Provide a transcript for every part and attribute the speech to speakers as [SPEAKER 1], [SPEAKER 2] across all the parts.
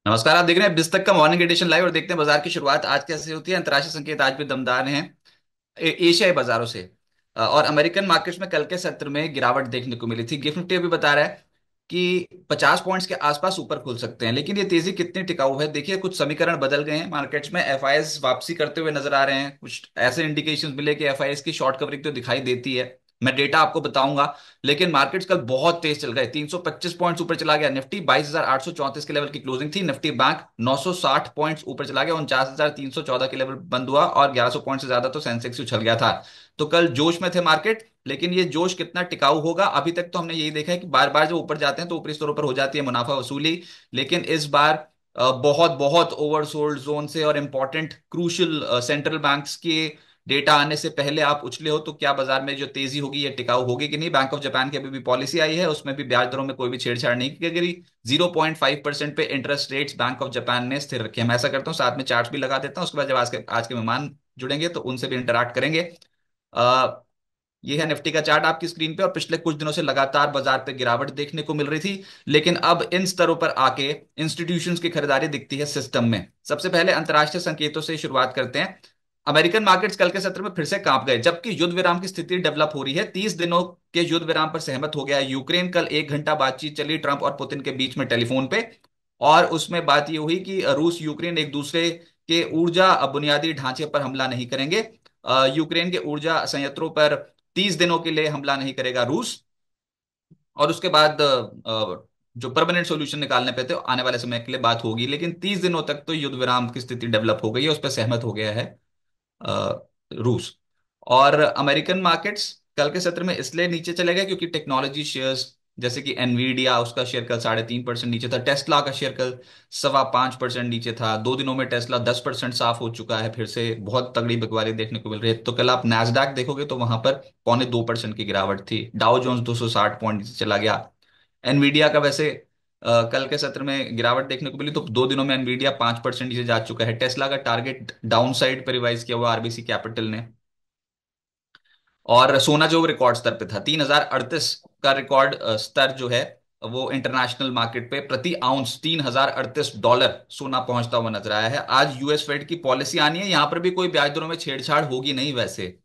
[SPEAKER 1] नमस्कार। आप देख रहे हैं बिस्तक का मॉर्निंग एडिशन लाइव और देखते हैं बाजार की शुरुआत आज कैसे होती है। अंतर्राष्ट्रीय संकेत आज भी दमदार हैं एशियाई बाजारों से। और अमेरिकन मार्केट्स में कल के सत्र में गिरावट देखने को मिली थी। गिफ्ट निफ्टी अभी बता रहा है कि 50 पॉइंट्स के आसपास ऊपर खुल सकते हैं, लेकिन ये तेजी कितनी टिकाऊ है देखिए। कुछ समीकरण बदल गए हैं मार्केट्स में, एफआईएस वापसी करते हुए नजर आ रहे हैं। कुछ ऐसे इंडिकेशंस मिले कि एफआईएस की शॉर्ट कवरिंग तो दिखाई देती है। मैं डेटा आपको बताऊंगा। लेकिन मार्केट्स कल बहुत तेज चल गए, 325 पॉइंट्स ऊपर चला गया। निफ्टी 22,834 के लेवल की क्लोजिंग थी। निफ्टी बैंक 960 पॉइंट्स ऊपर चला गया, 49,314 के लेवल बंद हुआ और 1100 पॉइंट से ज्यादा तो सेंसेक्स उछल गया था। तो कल जोश में थे मार्केट, लेकिन ये जोश कितना टिकाऊ होगा अभी तक तो हमने यही देखा है कि बार बार जब ऊपर जाते हैं तो ऊपरी स्तरों पर हो जाती है मुनाफा वसूली। लेकिन इस बार बहुत बहुत ओवरसोल्ड जोन से और इंपॉर्टेंट क्रूशियल सेंट्रल बैंक्स के डेटा आने से पहले आप उछले हो, तो क्या बाजार में जो तेजी होगी ये टिकाऊ होगी कि नहीं। बैंक ऑफ जापान की अभी भी पॉलिसी आई है, उसमें भी ब्याज दरों में कोई भी छेड़छाड़ नहीं की गई। 0.5% पे interest rates bank of Japan ने स्थिर रखे हैं। मैं ऐसा करता हूँ, साथ में चार्ट भी लगा देता हूँ, उसके बाद जब आज के मेहमान जुड़ेंगे तो उनसे भी इंटरेक्ट करेंगे। ये है निफ्टी का चार्ट आपकी स्क्रीन पे, और पिछले कुछ दिनों से लगातार बाजार पे गिरावट देखने को मिल रही थी। लेकिन अब इन स्तरों पर आके इंस्टीट्यूशंस की खरीदारी दिखती है सिस्टम में। सबसे पहले अंतरराष्ट्रीय संकेतों से शुरुआत करते हैं। अमेरिकन मार्केट्स कल के सत्र में फिर से कांप गए, जबकि युद्ध विराम की स्थिति डेवलप हो रही है। 30 दिनों के युद्ध विराम पर सहमत हो गया है यूक्रेन। कल 1 घंटा बातचीत चली ट्रंप और पुतिन के बीच में टेलीफोन पे, और उसमें बात ये हुई कि रूस यूक्रेन एक दूसरे के ऊर्जा बुनियादी ढांचे पर हमला नहीं करेंगे। यूक्रेन के ऊर्जा संयंत्रों पर 30 दिनों के लिए हमला नहीं करेगा रूस। और उसके बाद जो परमानेंट सॉल्यूशन निकालने पे थे आने वाले समय के लिए बात होगी, लेकिन 30 दिनों तक तो युद्ध विराम की स्थिति डेवलप हो गई है, उस पर सहमत हो गया है रूस। और अमेरिकन मार्केट्स कल के सत्र में इसलिए नीचे चले गए क्योंकि टेक्नोलॉजी शेयर्स जैसे कि एनवीडिया, उसका शेयर कल 3.5% नीचे था। टेस्ला का शेयर कल 5.25% नीचे था। 2 दिनों में टेस्ला 10% साफ हो चुका है, फिर से बहुत तगड़ी बिकवाली देखने को मिल रही है। तो कल आप नैस्डैक देखोगे तो वहां पर 0.25% की गिरावट थी। डाउ जोन्स 260 पॉइंट नीचे चला गया। एनवीडिया का वैसे कल के सत्र में गिरावट देखने को मिली, तो 2 दिनों में एनवीडिया 5% नीचे जा चुका है। टेस्ला का टारगेट डाउन साइड पर रिवाइज किया हुआ आरबीसी कैपिटल ने। और सोना जो रिकॉर्ड स्तर पे था 3,038 का रिकॉर्ड स्तर जो है, वो इंटरनेशनल मार्केट पे प्रति आउंस $3,038 सोना पहुंचता हुआ नजर आया है। आज यूएस फेड की पॉलिसी आनी है, यहां पर भी कोई ब्याज दरों में छेड़छाड़ होगी नहीं वैसे।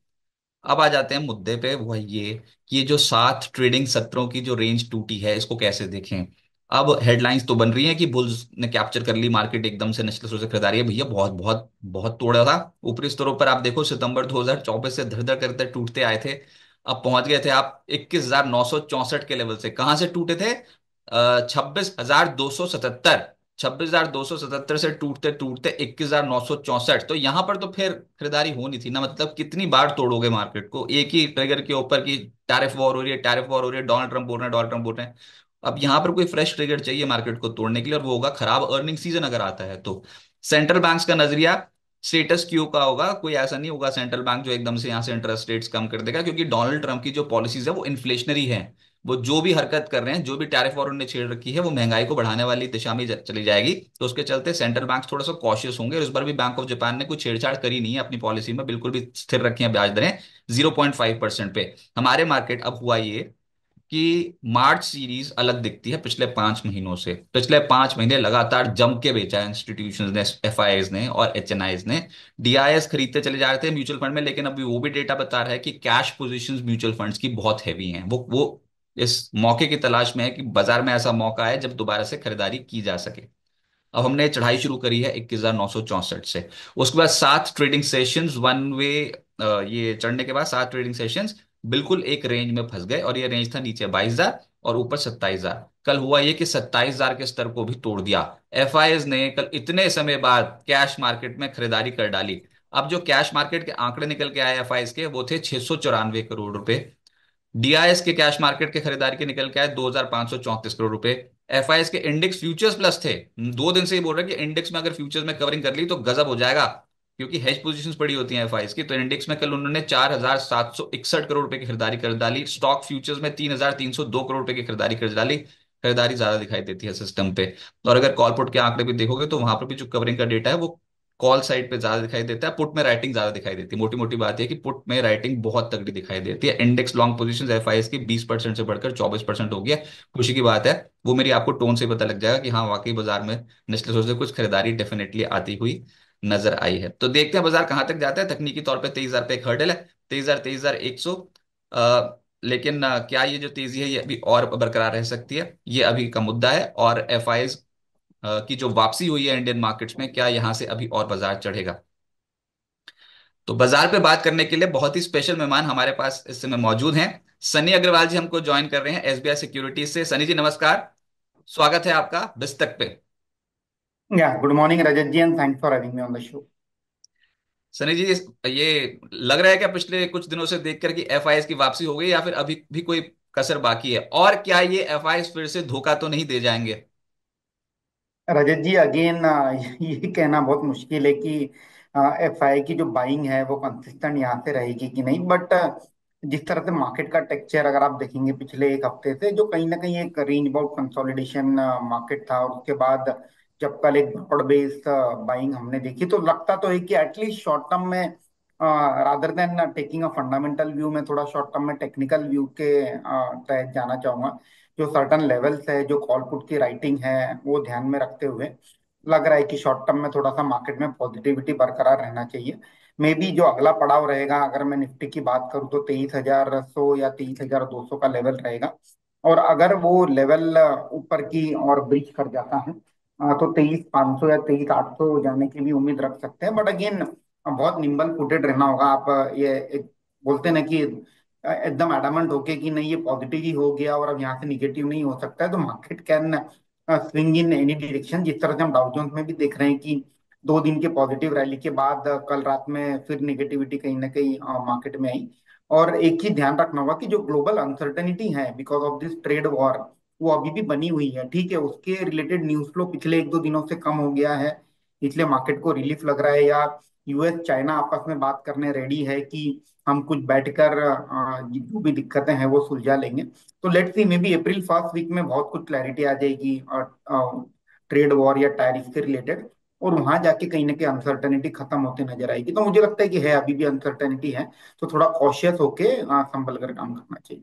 [SPEAKER 1] अब आ जाते हैं मुद्दे पे, वो है ये कि ये जो 7 ट्रेडिंग सत्रों की जो रेंज टूटी है इसको कैसे देखें। अब हेडलाइंस तो बन रही हैं कि बुल्स ने कैप्चर कर ली मार्केट, एकदम से निचले स्तर से खरीदारी है। भैया बहुत बहुत बहुत तोड़ा था। ऊपरी स्तरों पर आप देखो, सितंबर 2024 से धर धर करते टूटते आए थे। अब पहुंच गए थे आप 21,964 के लेवल से। कहां से टूटे थे? 26,277। 26,277 से टूटते टूटते 21,964। तो यहां पर तो फिर खरीदारी होनी थी ना। मतलब कितनी बार तोड़ोगे मार्केट को एक ही ट्रिगर के ऊपर की टैरिफ वॉर हो रही है, टैरिफ वॉर हो रही है, डोनाल्ड ट्रंप बोल रहे हैं, डोनाल्ड ट्रंप बोल रहे हैं। अब यहां पर कोई फ्रेश ट्रिगर चाहिए मार्केट को तोड़ने के लिए, और वो होगा खराब अर्निंग सीजन अगर आता है तो। सेंट्रल बैंक्स का नजरिया स्टेटस क्यू का होगा। कोई ऐसा नहीं होगा सेंट्रल बैंक जो एकदम से यहां से इंटरेस्ट रेट्स कम कर देगा, क्योंकि डोनाल्ड ट्रंप की जो पॉलिसीज है वो इन्फ्लेशनरी है। वो जो भी हरकत कर रहे हैं, जो भी टैरिफ वॉर उन्होंने छेड़ रखी है, वो महंगाई को बढ़ाने वाली दिशा में चली जाएगी। तो उसके चलते सेंट्रल बैंक थोड़ा सा कॉशियस होंगे, और इस बार भी बैंक ऑफ जापान ने कोई छेड़छाड़ करी नहीं है अपनी पॉलिसी में, बिल्कुल भी स्थिर रखी है ब्याज दरें 0.5% पे। हमारे मार्केट अब हुआ ये कि मार्च सीरीज अलग दिखती है पिछले 5 महीनों से। पिछले 5 महीने लगातार जम के बेचा है इंस्टीट्यूशंस ने, एफआईआईज ने और एचएनआईज ने। डीआईएस खरीदते चले जा रहे थे म्यूचुअल फंड में, लेकिन अभी वो भी डेटा बता रहा है कि कैश पोजीशंस म्यूचुअल फंड्स की बहुत हैवी हैं। वो इस मौके की तलाश में है कि बाजार में ऐसा मौका है जब दोबारा से खरीदारी की जा सके। अब हमने चढ़ाई शुरू करी है 21,964 से। उसके बाद 7 ट्रेडिंग सेशंस वन वे, ये चढ़ने के बाद 7 ट्रेडिंग सेशंस बिल्कुल एक रेंज में फंस गए, और ये रेंज था नीचे 22,000 और ऊपर 27,000। कल हुआ ये कि 27,000 के स्तर को भी तोड़ दिया। एफआईएस ने कल इतने समय बाद कैश मार्केट में खरीदारी कर डाली। अब जो कैश मार्केट के आंकड़े निकल के आए एफआईएस के, वो थे 694 करोड़ रुपए। डीआईएस के कैश मार्केट के खरीदारी के निकल के आए 2,534 करोड़ रुपए। एफआईएस के इंडेक्स फ्यूचर्स प्लस थे। 2 दिन से ही बोल रहे हैं कि इंडेक्स में अगर फ्यूचर्स में कवरिंग कर ली तो गजब हो जाएगा, क्योंकि हेज पोजीशंस पड़ी होती हैं एफआईएस की। तो इंडेक्स में कल उन्होंने 4,761 करोड़ रुपए की खरीदारी कर डाली। स्टॉक फ्यूचर्स में 3,302 करोड़ रुपए की खरीदारी कर डाली। खरीदारी ज्यादा दिखाई देती है सिस्टम पे। और अगर कॉलपुट के आंकड़े भी देखोगे तो वहां पर भी जो कवरिंग का डेटा है वो कॉल साइड पे ज्यादा दिखाई देता है, पुट में राइटिंग ज्यादा दिखाई देती है। मोटी मोटी बात यह है कि पुट में राइटिंग बहुत तगड़ी दिखाई देती है। इंडेक्स लॉन्ग पोजीशन एफआईएस की 20% से बढ़कर 24% हो गया। खुशी की बात है। वो मेरी आपको टोन से ही पता लग जाएगा कि हाँ वाकई बाजार में निचले सोच से कुछ खरीदारी डेफिनेटली आती हुई नजर आई है। तो देखते हैं बाजार कहाँ तक जाता है। तकनीकी तौर पे 23,000 पे एक हर्डल है, 23,000 23,100। लेकिन क्या ये जो तेजी है ये अभी और बरकरार रह सकती है, ये अभी का मुद्दा है। और एफआईएस की जो वापसी हुई है इंडियन मार्केट्स में, क्या यहां से अभी और बाजार चढ़ेगा? तो बाजार पे बात करने के लिए बहुत ही स्पेशल मेहमान हमारे पास इस समय मौजूद हैं। सनी अग्रवाल जी हमको ज्वाइन कर रहे हैं एसबीआई सिक्योरिटीज से। सनी जी नमस्कार, स्वागत है आपका बिस्तक पे।
[SPEAKER 2] Yeah, good morning, Rajat ji, and thanks for having me on the show.
[SPEAKER 1] Sunny जी, ये लग रहा है क्या पिछले कुछ दिनों से देखकर कि एफआईएस की वापसी हो गई, या फिर अभी भी कोई कसर बाकी है? और क्या ये एफआईएस फिर से धोखा तो नहीं दे जाएंगे?
[SPEAKER 2] रजत जी अगेन ये कहना बहुत मुश्किल है कि एफआई की जो बाइंग है वो कंसिस्टेंट यहाँ से रहेगी कि नहीं, बट जिस तरह से मार्केट का टेक्सचर अगर आप देखेंगे पिछले एक हफ्ते से, जो कहीं ना कहीं एक रेंज बाउंड कंसोलिडेशन मार्केट था, और उसके बाद जब कल एक ब्रॉड बेस्ड बाइंग हमने देखी, तो लगता तो है कि एटलीस्ट शॉर्ट टर्म में, rather than taking a fundamental view में, थोड़ा शॉर्ट टर्म में टेक्निकल व्यू के तहत जाना चाहूंगा। जो सर्टन लेवल्स है, जो कॉल पुट की राइटिंग है, वो ध्यान में रखते हुए लग रहा है कि शॉर्ट टर्म में थोड़ा सा मार्केट में पॉजिटिविटी बरकरार रहना चाहिए। मे बी जो अगला पड़ाव रहेगा, अगर मैं निफ्टी की बात करूँ, तो 23,100 या 23,200 का लेवल रहेगा। और अगर वो लेवल ऊपर की और ब्रीच कर जाता है, तो 23,500 या 23,800 जाने की भी उम्मीद रख सकते हैं। बट अगेन बहुत निम्बल फुटेड रहना होगा। आप ये एक बोलते ना कि एकदम एडामेंट होके कि नहीं ये पॉजिटिव ही हो गया और अब यहाँ से निगेटिव नहीं हो सकता है, तो market can swing in any direction. जिस तरह से हम डाउ जोन्स में भी देख रहे हैं कि 2 दिन के पॉजिटिव रैली के बाद कल रात में फिर निगेटिविटी कहीं ना कहीं मार्केट में आई। और एक ही ध्यान रखना होगा कि जो ग्लोबल अनसर्टेनिटी है because of this trade war, वो अभी भी बनी हुई है। ठीक है, उसके रिलेटेड न्यूज फ्लो पिछले 1-2 दिनों से कम हो गया है, इसलिए मार्केट को रिलीफ लग रहा है। या यूएस चाइना आपस में बात करने रेडी है कि हम कुछ बैठकर जो भी दिक्कतें हैं वो सुलझा लेंगे। तो let's see, maybe April first week में बहुत कुछ क्लैरिटी आ जाएगी ट्रेड वॉर या टैरिफ से रिलेटेड, और वहां जाके कहीं ना कहीं अनसर्टेनिटी खत्म होते नजर आएगी। तो मुझे लगता है कि है, अभी भी अनसर्टेनिटी है, तो थोड़ा कॉशियस होके संभल कर काम करना चाहिए।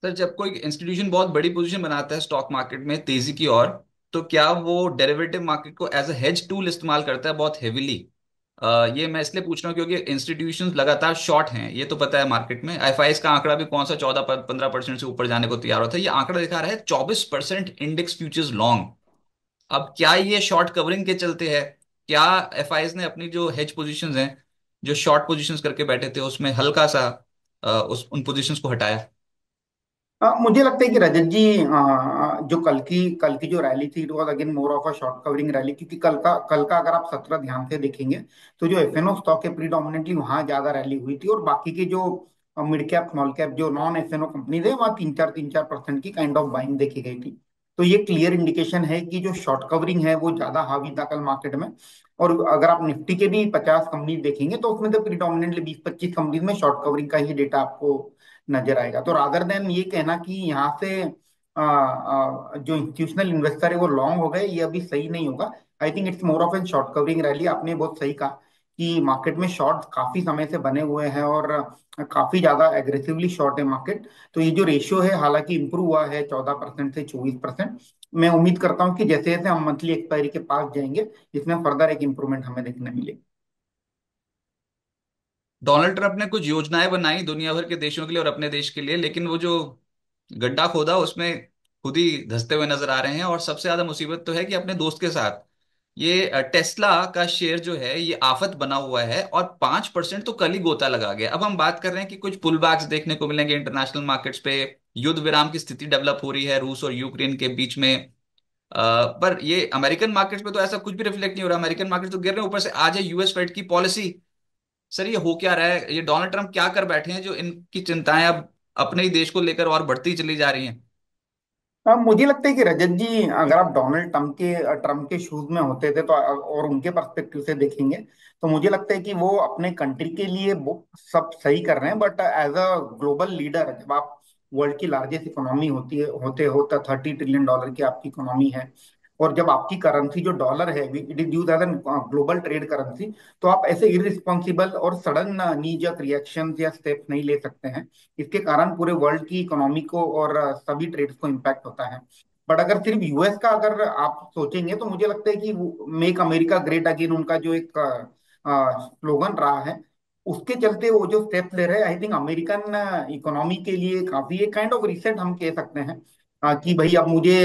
[SPEAKER 1] सर, जब कोई इंस्टीट्यूशन बहुत बड़ी पोजीशन बनाता है स्टॉक मार्केट में तेजी की ओर, तो क्या वो डेरिवेटिव मार्केट को एज अ हेज टूल इस्तेमाल करता है बहुत हेविली? ये मैं इसलिए पूछ रहा हूँ क्योंकि इंस्टीट्यूशंस लगातार शॉर्ट हैं, ये तो पता है मार्केट में। एफआईएस का आंकड़ा भी कौन सा 14-15% से ऊपर जाने को तैयार होता है, ये आंकड़ा दिखा रहा है 24% इंडेक्स फ्यूचर्स लॉन्ग। अब क्या ये शॉर्ट कवरिंग के चलते है? क्या एफआईएस ने अपनी जो हेज पोजीशंस हैं, जो शॉर्ट पोजीशंस करके बैठे थे, उसमें हल्का सा उस उन पोजीशंस को हटाया?
[SPEAKER 2] मुझे लगता है कि रजत जी, जो कल की जो रैली थी, it was again more of a short covering rally, क्योंकि कल का अगर आप सत्र ध्यान से देखेंगे, तो जो एफएनओ स्टॉक है प्रीडोमिनेटली वहां ज्यादा रैली हुई थी, और बाकी के जो मिड कैप स्मॉल कैप जो नॉन एफएनओ कंपनीज है, वहाँ 3-4% की काइंड ऑफ बाइंग देखी गई थी। तो ये क्लियर इंडिकेशन है कि जो शॉर्ट कवरिंग है वो ज्यादा हावी था कल मार्केट में। और अगर आप निफ्टी के भी 50 कंपनीज देखेंगे, तो उसमें तो प्रीडोमिनेटली 20-25 कंपनीज में शॉर्ट कवरिंग का ही डेटा आपको नजर आएगा। तो रादर देन ये कहना कि यहाँ से जो इंस्टीट्यूशनल इन्वेस्टर है वो लॉन्ग हो गए, ये अभी सही नहीं होगा। I think it's more of an short covering rally. आपने बहुत सही कहा कि मार्केट में शॉर्ट काफी समय से बने हुए हैं, और काफी ज्यादा एग्रेसिवली शॉर्ट है मार्केट। तो ये जो रेशियो है हालांकि इंप्रूव हुआ है 14% से 24%। मैं उम्मीद करता हूँ कि जैसे जैसे हम मंथली एक्सपायरी के पास जाएंगे, इसमें फर्दर एक इंप्रूवमेंट हमें देखने मिलेगी।
[SPEAKER 1] डोनाल्ड ट्रंप ने कुछ योजनाएं बनाई दुनिया भर के देशों के लिए और अपने देश के लिए, लेकिन वो जो गड्ढा खोदा उसमें खुद ही धंसते हुए नजर आ रहे हैं। और सबसे ज्यादा मुसीबत तो है कि अपने दोस्त के साथ ये टेस्ला का शेयर जो है ये आफत बना हुआ है, और 5% तो कल ही गोता लगा गया। अब हम बात कर रहे हैं कि कुछ पुल बैक्स देखने को मिलेंगे इंटरनेशनल मार्केट्स पे। युद्ध विराम की स्थिति डेवलप हो रही है रूस और यूक्रेन के बीच में। पर ये अमेरिकन मार्केट्स पे तो ऐसा कुछ भी रिफ्लेक्ट नहीं हो रहा। अमेरिकन मार्केट तो गिर रहे हैं, ऊपर से आज है यूएस फेड की पॉलिसी। सर, ये हो क्या रहा है? ये डोनाल्ड ट्रंप क्या कर बैठे हैं जो इनकी चिंताएं अब अपने ही देश को लेकर और बढ़ती चली जा रही हैं?
[SPEAKER 2] मुझे लगता है कि रजत जी, अगर आप डोनाल्ड ट्रम्प के शूज में होते थे, तो और उनके पर्सपेक्टिव से देखेंगे, तो मुझे लगता है कि वो अपने कंट्री के लिए वो सब सही कर रहे हैं। But as a global leader, जब आप वर्ल्ड की लार्जेस्ट इकोनॉमी होती है, होते हो तो $30 ट्रिलियन की आपकी इकोनॉमी है, और जब आपकी करेंसी जो डॉलर है it is use as an global trade currency, तो आप ऐसे इररिस्पॉन्सिबल और सडन नी जर्क रिएक्शन या स्टेप्स नहीं ले सकते हैं। इसके कारण पूरे वर्ल्ड की इकोनॉमी को और सभी ट्रेड्स को इम्पैक्ट होता है। बट अगर सिर्फ यूएस का अगर आप सोचेंगे तो मुझे लगता है कि मेक अमेरिका ग्रेट अगेन उनका जो एक स्लोगन रहा है, उसके चलते वो जो स्टेप्स ले रहे हैं, आई थिंक अमेरिकन इकोनॉमी के लिए काफी एक काइंड ऑफ रिसेट हम कह सकते हैं। कि भाई अब मुझे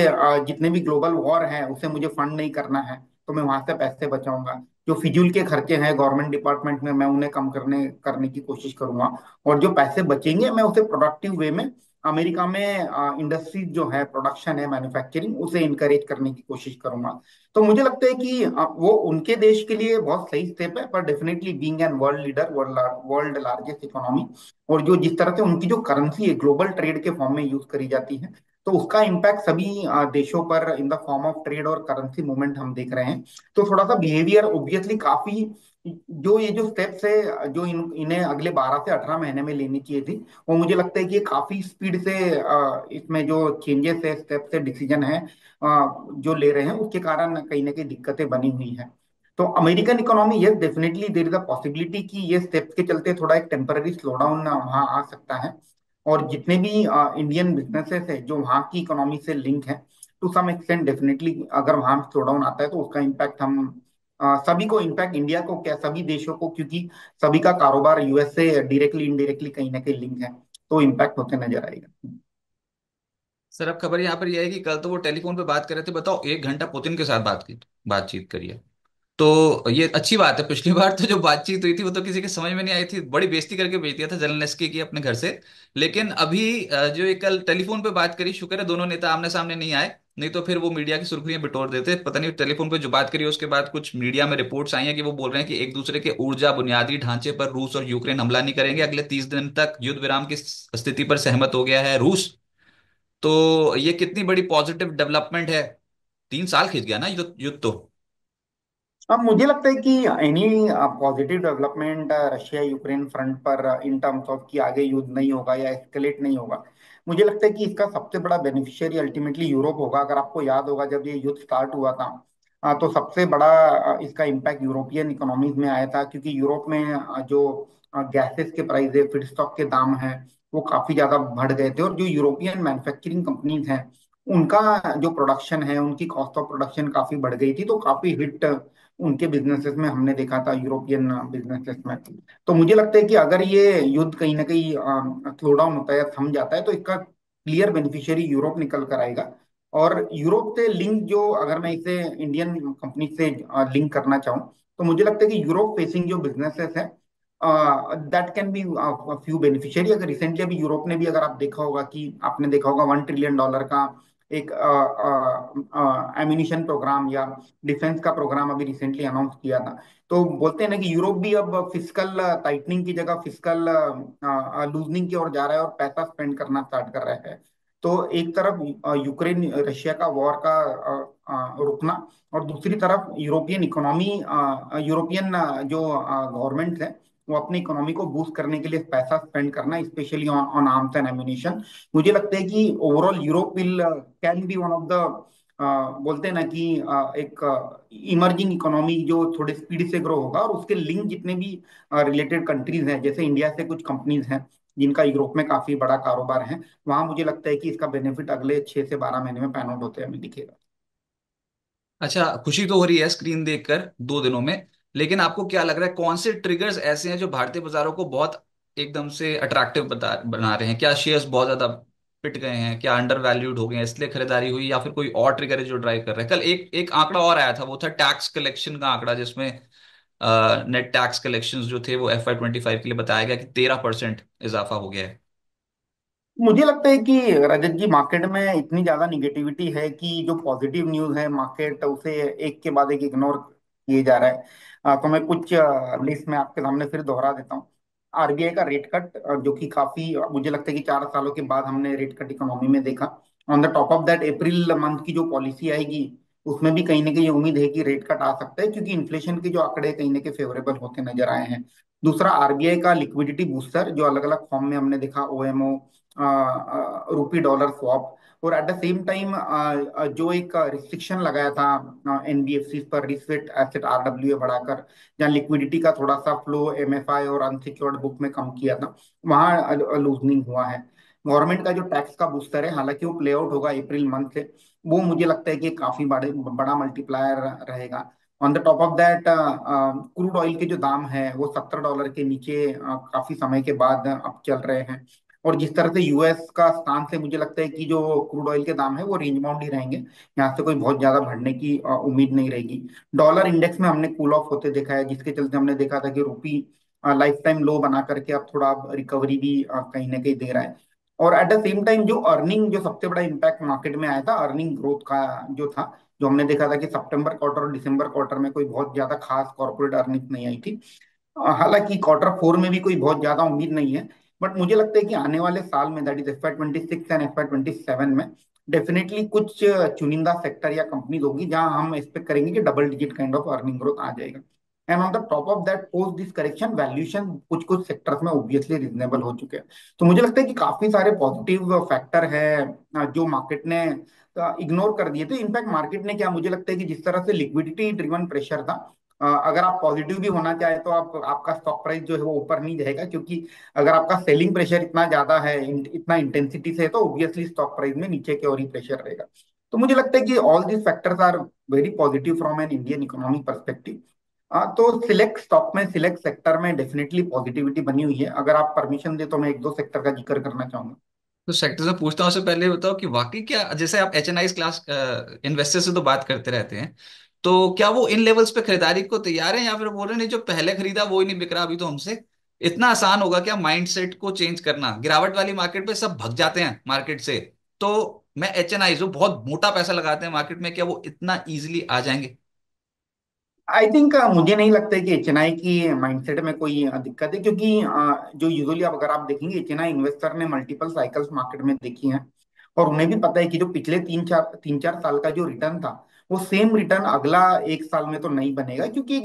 [SPEAKER 2] जितने भी ग्लोबल वॉर है उसे मुझे फंड नहीं करना है, तो मैं वहां से पैसे बचाऊंगा। जो फिजूल के खर्चे हैं गवर्नमेंट डिपार्टमेंट में, मैं उन्हें कम करने करने की कोशिश करूंगा। और जो पैसे बचेंगे मैं उसे प्रोडक्टिव वे में अमेरिका में इंडस्ट्रीज जो है, प्रोडक्शन है, मैन्युफैक्चरिंग, उसे इनकरेज करने की कोशिश करूंगा। तो मुझे लगता है कि वो उनके देश के लिए बहुत सही स्टेप है, पर definitely being an world leader, world largest economy, और जो जिस तरह से उनकी जो करेंसी है ग्लोबल ट्रेड के फॉर्म में यूज करी जाती है, तो उसका इम्पैक्ट सभी देशों पर in the form of trade और करेंसी मूवमेंट हम देख रहे हैं। तो थोड़ा सा बिहेवियर ऑब्वियसली काफी, जो ये जो स्टेप्स है जो इन्हें अगले 12 से 18 महीने में लेनी चाहिए थी, वो मुझे लगता है कि ये काफी स्पीड से इसमें जो चेंजेस है, स्टेप्स है, डिसीजन है जो ले रहे हैं, उसके कारण कहीं ना कहीं दिक्कतें बनी हुई हैं। तो American economy, yes definitely there is a possibility कि ये स्टेप्स के चलते थोड़ा एक टेम्पररी स्लो डाउन वहाँ आ सकता है। और जितने भी इंडियन बिजनेसेस है जो वहाँ की इकोनॉमी से लिंक है, टू सम एक्सटेंट डेफिनेटली अगर वहाँ स्लो डाउन आता है तो उसका इम्पैक्ट हम सभी को, इनफैक्ट इंडिया को क्या सभी देशों को, क्योंकि सभी का कारोबार यूएस से डायरेक्टली इनडायरेक्टली कहीं ना कहीं लिंक है, तो इम्पैक्ट होते नजर आएगा।
[SPEAKER 1] सर अब खबर यहाँ पर यह है कि कल तो वो टेलीफोन पे बात कर रहे थे, बताओ 1 घंटा पुतिन के साथ बातचीत करिए। तो ये अच्छी बात है। पिछली बार तो जो बातचीत हुई थी वो तो किसी के समझ में नहीं आई थी, बड़ी बेइज्जती करके भेज दिया था जेलेंस्की की अपने घर से। लेकिन अभी जो ये कल टेलीफोन पे बात करी, शुक्र है दोनों नेता आमने सामने नहीं आए, नहीं तो फिर वो मीडिया की सुर्खियां बिटोर देते। पता नहीं टेलीफोन पे जो बात करी उसके बाद कुछ मीडिया में रिपोर्ट्स आई हैं कि वो बोल रहे हैं कि एक दूसरे के ऊर्जा बुनियादी ढांचे पर रूस और यूक्रेन हमला नहीं करेंगे, अगले 30 दिन तक युद्ध विराम की स्थिति पर सहमत हो गया है रूस। तो ये कितनी बड़ी पॉजिटिव डेवलपमेंट है। 3 साल खींच गया ना युद्ध युद्ध तो।
[SPEAKER 2] अब मुझे लगता है कि any positive development Russia Ukraine front पर इन टर्म्स ऑफ कि आगे युद्ध नहीं होगा या एस्केलेट नहीं होगा, मुझे लगता है कि इसका सबसे बड़ा बेनिफिशियरी अल्टीमेटली यूरोप होगा। अगर आपको याद होगा जब ये युद्ध स्टार्ट हुआ था, तो सबसे बड़ा इसका इम्पैक्ट यूरोपियन इकोनॉमीज में आया था, क्योंकि यूरोप में जो गैसेस के प्राइस है, फीडस्टॉक के दाम हैं, वो काफी ज्यादा बढ़ गए थे। और जो यूरोपियन मैन्युफैक्चरिंग कंपनीज हैं, उनका जो प्रोडक्शन है, उनकी कॉस्ट ऑफ प्रोडक्शन काफी बढ़ गई थी, तो काफी हिट उनके बिजनेसेस में हमने देखा था, यूरोपियन बिजनेसेस में। तो मुझे लगता है कि अगर ये युद्ध कहीं ना कहीं स्लो डाउन होता है या थम जाता है, तो इसका क्लियर बेनिफिशियरी यूरोप निकल कर आएगा। और यूरोप से लिंक जो, अगर मैं इसे इंडियन कंपनी से लिंक करना चाहूँ, तो मुझे लगता है कि यूरोप फेसिंग जो बिजनेसेस है, that can be few beneficiary. अगर रिसेंटली अभी यूरोप ने भी, अगर आप देखा होगा कि आपने देखा होगा $1 ट्रिलियन का एक एम्यूनिशन प्रोग्राम या डिफेंस का प्रोग्राम अभी रिसेंटली अनाउंस किया था। तो बोलते हैं ना कि यूरोप भी अब फिजिकल टाइटनिंग की जगह फिजिकल लूजनिंग की ओर जा रहा है और पैसा स्पेंड करना स्टार्ट कर रहा है। तो एक तरफ यूक्रेन रशिया का वॉर का रुकना, और दूसरी तरफ यूरोपियन इकोनॉमी, यूरोपियन जो गवर्नमेंट है, वो अपनी इकोनॉमी को बूस्ट करने के लिए पैसा स्पेंड करना, specially on on arms and ammunition. मुझे लगता है कि overall Europe will can be one of the, बोलते हैं ना कि एक इमर्जिंग इकोनॉमी जो थोड़े स्पीड से ग्रो होगा, और उसके लिंक जितने भी रिलेटेड कंट्रीज हैं, जैसे इंडिया से कुछ कंपनीज हैं जिनका यूरोप में काफी बड़ा कारोबार है, वहां मुझे लगता है कि इसका बेनिफिट अगले 6 से 12 महीने में पैन आउट होते हमें दिखेगा।
[SPEAKER 1] अच्छा, खुशी तो हो रही है स्क्रीन देखकर 2 दिनों में। लेकिन आपको क्या लग रहा है कौन से ट्रिगर्स ऐसे हैं जो भारतीय बाजारों को बहुत एकदम से अट्रैक्टिव बना रहे हैं? क्या शेयर्स बहुत ज्यादा पिट गए हैं, क्या अंडर वैल्यूड हो गए हैं इसलिए खरीदारी हुई, या फिर कोई और ट्रिगर है जो ड्राइव कर रहा है? कल एक एक आंकड़ा और आया था, वो था टैक्स कलेक्शन का आंकड़ा, जिसमें नेट टैक्स कलेक्शंस जो थे वो FY 2025 के लिए बताया गया कि 13% इजाफा हो गया है।
[SPEAKER 2] मुझे लगता है कि रजत जी, मार्केट में इतनी ज्यादा निगेटिविटी है कि जो पॉजिटिव न्यूज है मार्केट उसे एक के बाद एक इग्नोर किए जा रहा है। तो मैं कुछ लिस्ट में आपके सामने फिर दोहरा देता हूँ। आरबीआई का रेट कट, जो कि काफी, मुझे लगता है कि 4 सालों के बाद हमने रेट कट इकोनॉमी में देखा। On the top of that, April month की जो पॉलिसी आएगी, उसमें भी कहीं ना कहीं उम्मीद है कि रेट कट आ सकता है, क्योंकि इन्फ्लेशन के जो आंकड़े कहीं ना कहीं फेवरेबल होते नजर आए हैं। दूसरा, आरबीआई का लिक्विडिटी बूस्टर जो अलग अलग फॉर्म में हमने देखा, ओएमओ, रुपी डॉलर स्वैप, और एट द सेम टाइम जो एक रिस्ट्रिक्शन लगाया था एनबीएफसी पर रिस्क वेट एसेट आरडब्ल्यूए बढ़ाकर, जहाँ लिक्विडिटी का थोड़ा सा फ्लो एमएफआई और अनसिक्योर्ड बुक में कम किया था, वहाँ लूजनिंग हुआ है। गवर्नमेंट का जो टैक्स का बूस्टर है, हालांकि वो प्ले आउट होगा अप्रैल मंथ से, वो मुझे लगता है कि काफी बड़ा मल्टीप्लायर रहेगा। On the top of that, crude oil के जो दाम है वो $70 के नीचे काफी समय के बाद अब चल रहे हैं। और जिस तरह से यूएस का स्थान से, मुझे लगता है कि जो क्रूड ऑयल के दाम है वो रेंज बाउंड ही रहेंगे, यहाँ से कोई बहुत ज्यादा बढ़ने की उम्मीद नहीं रहेगी। डॉलर इंडेक्स में हमने कूल ऑफ होते देखा है, जिसके चलते हमने देखा था कि रुपी लाइफ टाइम लो बना करके अब थोड़ा रिकवरी भी कहीं ना कहीं दे रहा है। और एट द सेम टाइम जो अर्निंग, जो सबसे बड़ा इम्पैक्ट मार्केट में आया था अर्निंग ग्रोथ का, जो था, जो हमने देखा था कि सितंबर क्वार्टर और दिसंबर क्वार्टर में कोई बहुत ज्यादा खास कॉर्पोरेट अर्निंग नहीं आई थी। हालांकि क्वार्टर फोर में भी कोई बहुत ज्यादा उम्मीद नहीं है, बट मुझे लगता है कि आने वाले साल में, that is FY 26 and FY 27 में, डेफिनेटली कुछ चुनिंदा सेक्टर या कंपनीज होगी जहां हम एक्सपेक्ट करेंगे कि double digit kind of earning growth आ जाएगा। And on the top of that, post this correction, valuation कुछ कुछ सेक्टर्स में ऑब्वियसली रिजनेबल हो चुके हैं। तो मुझे लगता है कि काफी सारे पॉजिटिव फैक्टर है जो मार्केट ने इग्नोर कर दिए थे। इनफैक्ट मार्केट ने क्या, मुझे लगता है कि जिस तरह से लिक्विडिटी ड्रिवन प्रेशर था, अगर आप पॉजिटिव भी होना चाहे तो आप, आपका स्टॉक प्राइस जो है वो ऊपर नहीं जाएगा, क्योंकि अगर आपका सेलिंग प्रेशर इतना ज्यादा है, इतना इंटेंसिटी से है, तो ऑब्वियसली स्टॉक प्राइस में नीचे की ओर ही प्रेशर रहेगा। तो मुझे लगता है कि all these factors are very positive from an Indian economic perspective. तो सिलेक्ट स्टॉक में, सिलेक्ट सेक्टर में डेफिनेटली पॉजिटिविटी बनी हुई है। अगर आप परमिशन दे तो मैं एक दो सेक्टर का जिक्र करना चाहूंगा।
[SPEAKER 1] तो सेक्टर से पूछता हूँ, उससे पहले ये बताओ कि वाकई क्या, जैसे आप HNI क्लास इन्वेस्टर से तो बात करते रहते हैं, तो क्या वो इन लेवल्स पे खरीदारी को तैयार है, या फिर बोल रहे हैं नहीं जो पहले खरीदा वो ही नहीं बिक रहा अभी तो हमसे? इतना आसान होगा क्या माइंडसेट को चेंज करना? गिरावट वाली मार्केट पे सब भग जाते हैं मार्केट से, तो मैं HNI जो बहुत मोटा पैसा लगाते हैं मार्केट में, क्या वो इतना इजिली आ जाएंगे?
[SPEAKER 2] आई थिंक मुझे नहीं लगता है कि एचएनआई की माइंडसेट में कोई दिक्कत है, क्योंकि जो यूजुअली आप, अगर आप देखेंगे, एचएनआई इन्वेस्टर ने मल्टीपल साइकिल्स मार्केट में देखी हैं, और उन्हें भी पता है कि जो पिछले 3-4 साल का जो रिटर्न था, वो सेम रिटर्न अगला एक साल में तो नहीं बनेगा, क्योंकि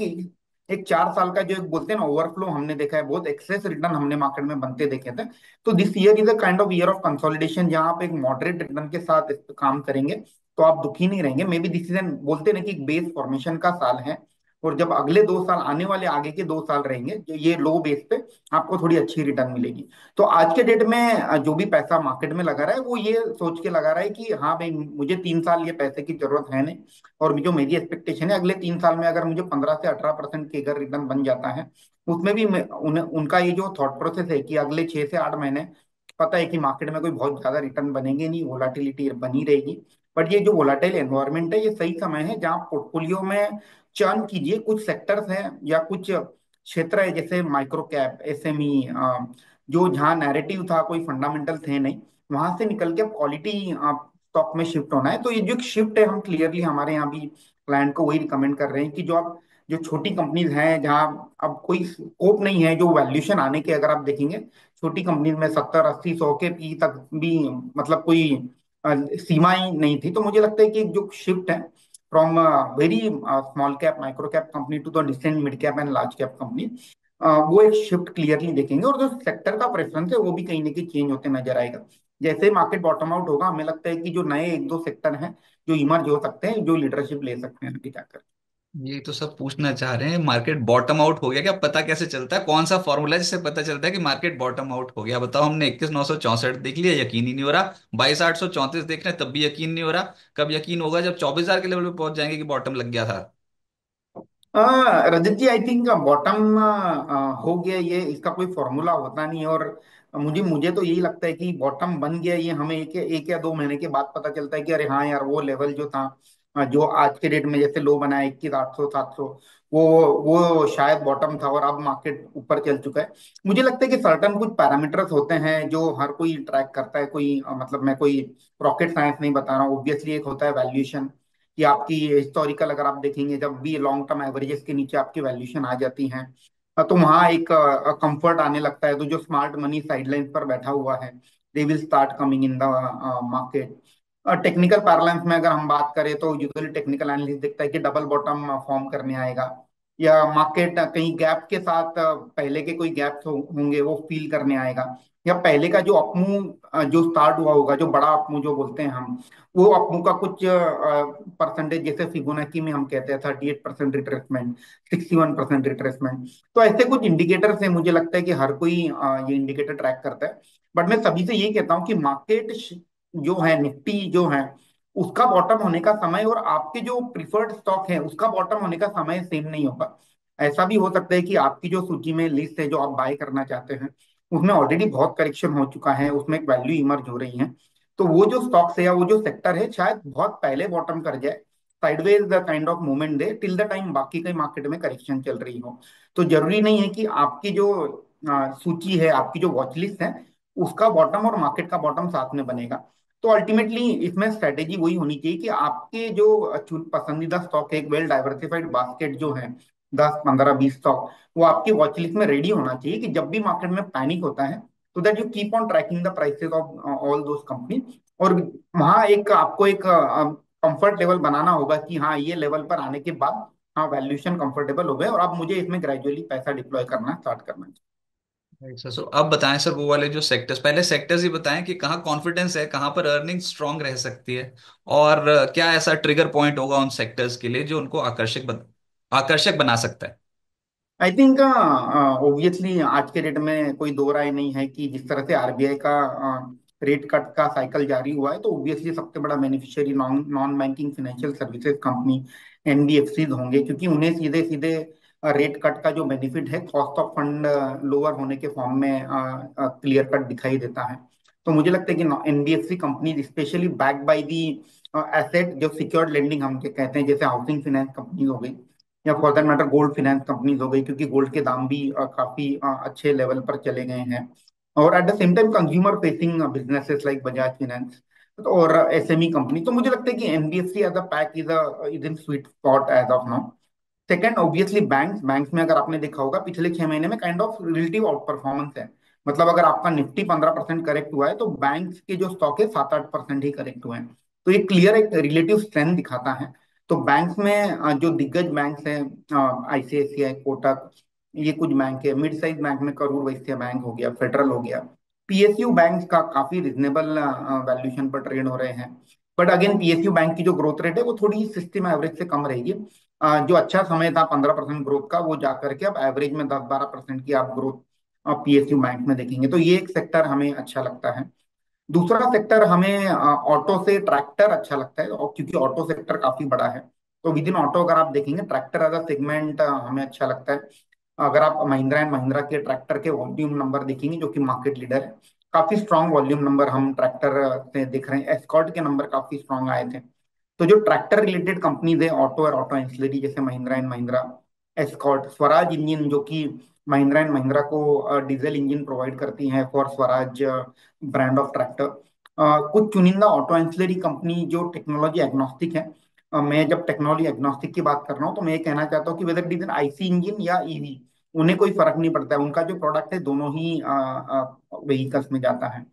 [SPEAKER 2] एक 4 साल का जो एक बोलते हैं ना ओवरफ्लो हमने देखा है, बहुत एक्सेस रिटर्न हमने मार्केट में बनते देखे थे। तो this year is a kind of year of consolidation, जहां आप एक मॉडरेट रिटर्न के साथ इस पे काम करेंगे तो आप दुखी नहीं रहेंगे। May be this is an, बोलते हैं ना कि एक बेस फॉर्मेशन का साल है, और जब अगले 2 साल आने वाले, आगे के 2 साल रहेंगे जो ये लो बेस पे, आपको थोड़ी अच्छी रिटर्न मिलेगी। तो आज के डेट में जो भी पैसा मार्केट में लगा रहा है, वो ये सोच के लगा रहा है कि हाँ भाई, मुझे 3 साल ये पैसे की जरूरत है नहीं, और जो मेरी एक्सपेक्टेशन है अगले 3 साल में, अगर मुझे 15 से 18% के अगर रिटर्न बन जाता है, उसमें भी उनका ये जो थॉट प्रोसेस है कि अगले 6 से 8 महीने पता है कि मार्केट में कोई बहुत ज्यादा रिटर्न बनेंगे नहीं, वोलाटिलिटी बनी रहेगी। बट ये जो वोलाटाइल एनवायरनमेंट है, ये सही समय है जहां पोर्टफोलियो में चर्न कीजिए। कुछ सेक्टर्स हैं या कुछ क्षेत्र है, जैसे माइक्रो कैप, एसएमई, जो जहाँ नैरेटिव था, कोई फंडामेंटल थे नहीं, वहां से निकल के क्वालिटी स्टॉक में शिफ्ट होना है। तो ये जो एक शिफ्ट है, हम क्लियरली हमारे यहाँ भी क्लाइंट को वही रिकमेंड कर रहे हैं कि जो आप, जो छोटी कंपनीज हैं जहाँ अब कोई स्कोप नहीं है, जो वैल्यूएशन आने के, अगर आप देखेंगे छोटी कंपनीज में 70-80-100 के पी तक भी, मतलब कोई सीमा ही नहीं थी। तो मुझे लगता है कि जो शिफ्ट है from very small cap micro cap company to the decent mid cap and large cap company, वो एक शिफ्ट क्लियरली देखेंगे। और जो सेक्टर का प्रेफरेंस है वो भी कहीं ना कहीं चेंज होते नजर आएगा। जैसे मार्केट बॉटम आउट होगा, हमें लगता है कि जो नए एक दो सेक्टर हैं जो इमर्ज हो सकते हैं, जो लीडरशिप ले सकते हैं आगे जाकर।
[SPEAKER 1] ये तो सब पूछना चाह रहे हैं, मार्केट बॉटम आउट हो गया क्या? पता कैसे चलता है? कौन सा फॉर्मूला है जिससे पता चलता है कि मार्केट बॉटम आउट हो गया? बताओ, हमने 21,964 देख लिया, यकीन ही नहीं हो रहा। 22,834 देख रहे हैं, तब भी यकीन नहीं हो रहा। कब यकीन होगा? जब 24,000 के लेवल पे पहुंच जाएंगे कि बॉटम लग गया था।
[SPEAKER 2] रजत जी, आई थिंक बॉटम हो गया, ये इसका कोई फॉर्मूला होता नहीं। और मुझे मुझे तो यही लगता है कि बॉटम बन गया, ये हमें एक या 2 महीने के बाद पता चलता है कि अरे हाँ यार, वो लेवल जो था, जो आज के डेट में जैसे लो बना है 21,800-700, वो वो शायद बॉटम था, और अब मार्केट ऊपर चल चुका है। मुझे लगता है कि सर्टन कुछ पैरामीटर्स होते हैं जो हर कोई ट्रैक करता है। कोई मतलब मैं कोई रॉकेट साइंस नहीं बता रहा हूँ। ऑब्वियसली एक होता है वैल्यूएशन, कि आपकी हिस्टोरिकल अगर आप देखेंगे, जब भी लॉन्ग टर्म एवरेजेस के नीचे आपकी वैल्यूएशन आ जाती हैं, तो वहाँ एक कंफर्ट आने लगता है। तो जो स्मार्ट मनी साइडलाइन पर बैठा हुआ है, they will start coming in the market. Technical parallels में अगर हम बात करें, तो यूजुअली टेक्निकल एनालिस्ट देखता है कि डबल बॉटम फॉर्म करने आएगा। या मार्केट कहीं गैप के साथ पहले के कोई गैप्स होंगे वो फील करने आएगा, या पहले का जो अपमू जो स्टार्ट हुआ होगा, जो बड़ा अपमू जो बोलते हैं हम, वो अपमू का कुछ परसेंटेज, जैसे फिबोनाची में हम कहते हैं 38% रिट्रेसमेंट, 61% रिट्रेसमेंट। तो ऐसे कुछ इंडिकेटर्स हैं, मुझे लगता है कि हर कोई ये इंडिकेटर ट्रैक करता है। बट मैं सभी से यही कहता हूँ कि मार्केट जो है, निफ्टी जो है, उसका बॉटम होने का समय और आपके जो प्रिफर्ड स्टॉक है उसका बॉटम होने का समय सेम नहीं होगा। ऐसा भी हो सकता है कि आपकी जो सूची में लिस्ट है जो आप बाय करना चाहते हैं, उसमें ऑलरेडी बहुत करेक्शन हो चुका है, उसमें एक वैल्यू इमर्ज हो रही है। तो वो जो स्टॉक्स है या वो जो सेक्टर है शायद बहुत पहले बॉटम कर जाए, sideways the kind of movement they till the time बाकी कई मार्केट में करेक्शन चल रही हो। तो जरूरी नहीं है कि आपकी जो सूची है, आपकी जो वॉच लिस्ट है, उसका बॉटम और मार्केट का बॉटम साथ में बनेगा। तो अल्टीमेटली इसमें स्ट्रेटेजी वही होनी चाहिए कि आपके जो पसंदीदा स्टॉक है, एक वेल डाइवर्सिफाइड बास्केट जो है, 10 15 20 स्टॉक, वो आपकी वॉच लिस्ट में रेडी होना चाहिए कि जब भी मार्केट में पैनिक होता है, तो that you keep on tracking the prices of all those company. और वहां एक आपको एक कंफर्ट लेवल बनाना होगा कि हाँ, ये लेवल पर आने के बाद हाँ वैल्यूएशन कंफर्टेबल हो गए और अब मुझे इसमें ग्रेजुअली पैसा डिप्लॉय करना स्टार्ट करना चाहिए।
[SPEAKER 1] सर, सो अब बताएं सर, वो वाले जो सेक्टर्स, पहले सेक्टर्स ही बताएं कि कहाँ कॉन्फिडेंस है, कहाँ पर अर्निंग स्ट्रांग रह सकती है, और क्या ऐसा ट्रिगर पॉइंट होगा उन सेक्टर्स के लिए जो उनको आकर्षक बना सकता है।
[SPEAKER 2] आई थिंक ऑब्वियसली आज के डेट में कोई दो राय नहीं है कि जिस तरह से आरबीआई का रेट कट का साइकिल जारी हुआ है, तो ऑब्वियसली सबसे बड़ा beneficiary non non banking financial services company NBFCs होंगे, क्योंकि उन्हें सीधे सीधे रेट कट का जो बेनिफिट है कॉस्ट ऑफ फंड लोअर होने के फॉर्म में क्लियर कट दिखाई देता है। तो मुझे लगता है कि NBFC company specially back by the asset जो सिक्योर्ड लेंडिंग हम के कहते हैं, जैसे हाउसिंग फाइनेंस कंपनी हो गई, या for that matter gold finance companies हो गई, क्योंकि गोल्ड के दाम भी काफी अच्छे लेवल पर चले गए हैं। और at the same time consumer facing businesses like Bajaj Finance और एसएमई कंपनी। तो मुझे लगता है कि NBFC as a pack is in sweet spot as of now. Second obviously banks, banks में अगर आपने देखा होगा पिछले 6 महीने में kind of relative outperformance है। मतलब अगर आपका निफ्टी 15% करेक्ट हुआ है, तो बैंक्स के जो स्टॉक है 7 8% ही करेक्ट हुए हैं। तो ये क्लियर एक रिलेटिव स्ट्रेंथ दिखाता है। तो बैंक्स में जो दिग्गज बैंक्स हैं, आईसीआईसीआई, कोटक, ये कुछ बैंक है। मिड साइज बैंक में करूर वैश्य बैंक हो गया, फेडरल हो गया, पीएसयू बैंक का काफी रिजनेबल वैल्यूएशन पर ट्रेड हो रहे हैं। बट अगेन पीएसयू बैंक की जो ग्रोथ रेट है वो थोड़ी सिस्टम एवरेज से कम रहेगी। जो अच्छा समय था 15% ग्रोथ का, वो जाकर के अब एवरेज में 10 12% की आप ग्रोथ पीएसयू बैंक में देखेंगे। तो ये एक सेक्टर हमें अच्छा लगता है। दूसरा सेक्टर हमें ऑटो से ट्रैक्टर अच्छा लगता है, और क्योंकि ऑटो सेक्टर काफी बड़ा है। तो विद इन ऑटो अगर आप देखेंगे ट्रैक्टर एज अ सेगमेंट हमें अच्छा लगता है। अगर आप महिंद्रा एंड महिंद्रा के ट्रैक्टर के वॉल्यूम नंबर देखेंगे, जो कि मार्केट लीडर है, काफी स्ट्रांग वॉल्यूम नंबर हम ट्रैक्टर से दिख रहे हैं। एस्कॉर्ट के नंबर काफी स्ट्रांग आए थे। तो जो ट्रैक्टर रिलेटेड कंपनीज है ऑटो और ऑटो एंसिलरी, जैसे Mahindra and Mahindra, escort, Swaraj engine जो कि महिंद्रा एंड महिंद्रा को डीजल इंजन प्रोवाइड करती हैं for Swaraj brand of tractor. कुछ चुनिंदा ऑटो एंसिलरी कंपनी जो टेक्नोलॉजी एग्नोस्टिक है। मैं जब टेक्नोलॉजी एग्नोस्टिक की बात कर रहा हूँ, तो मैं ये कहना चाहता हूँ कि weather it is an IC engine या ईवी, उन्हें कोई फर्क नहीं पड़ता है। उनका जो प्रोडक्ट है दोनों ही व्हीकल्स में जाता है।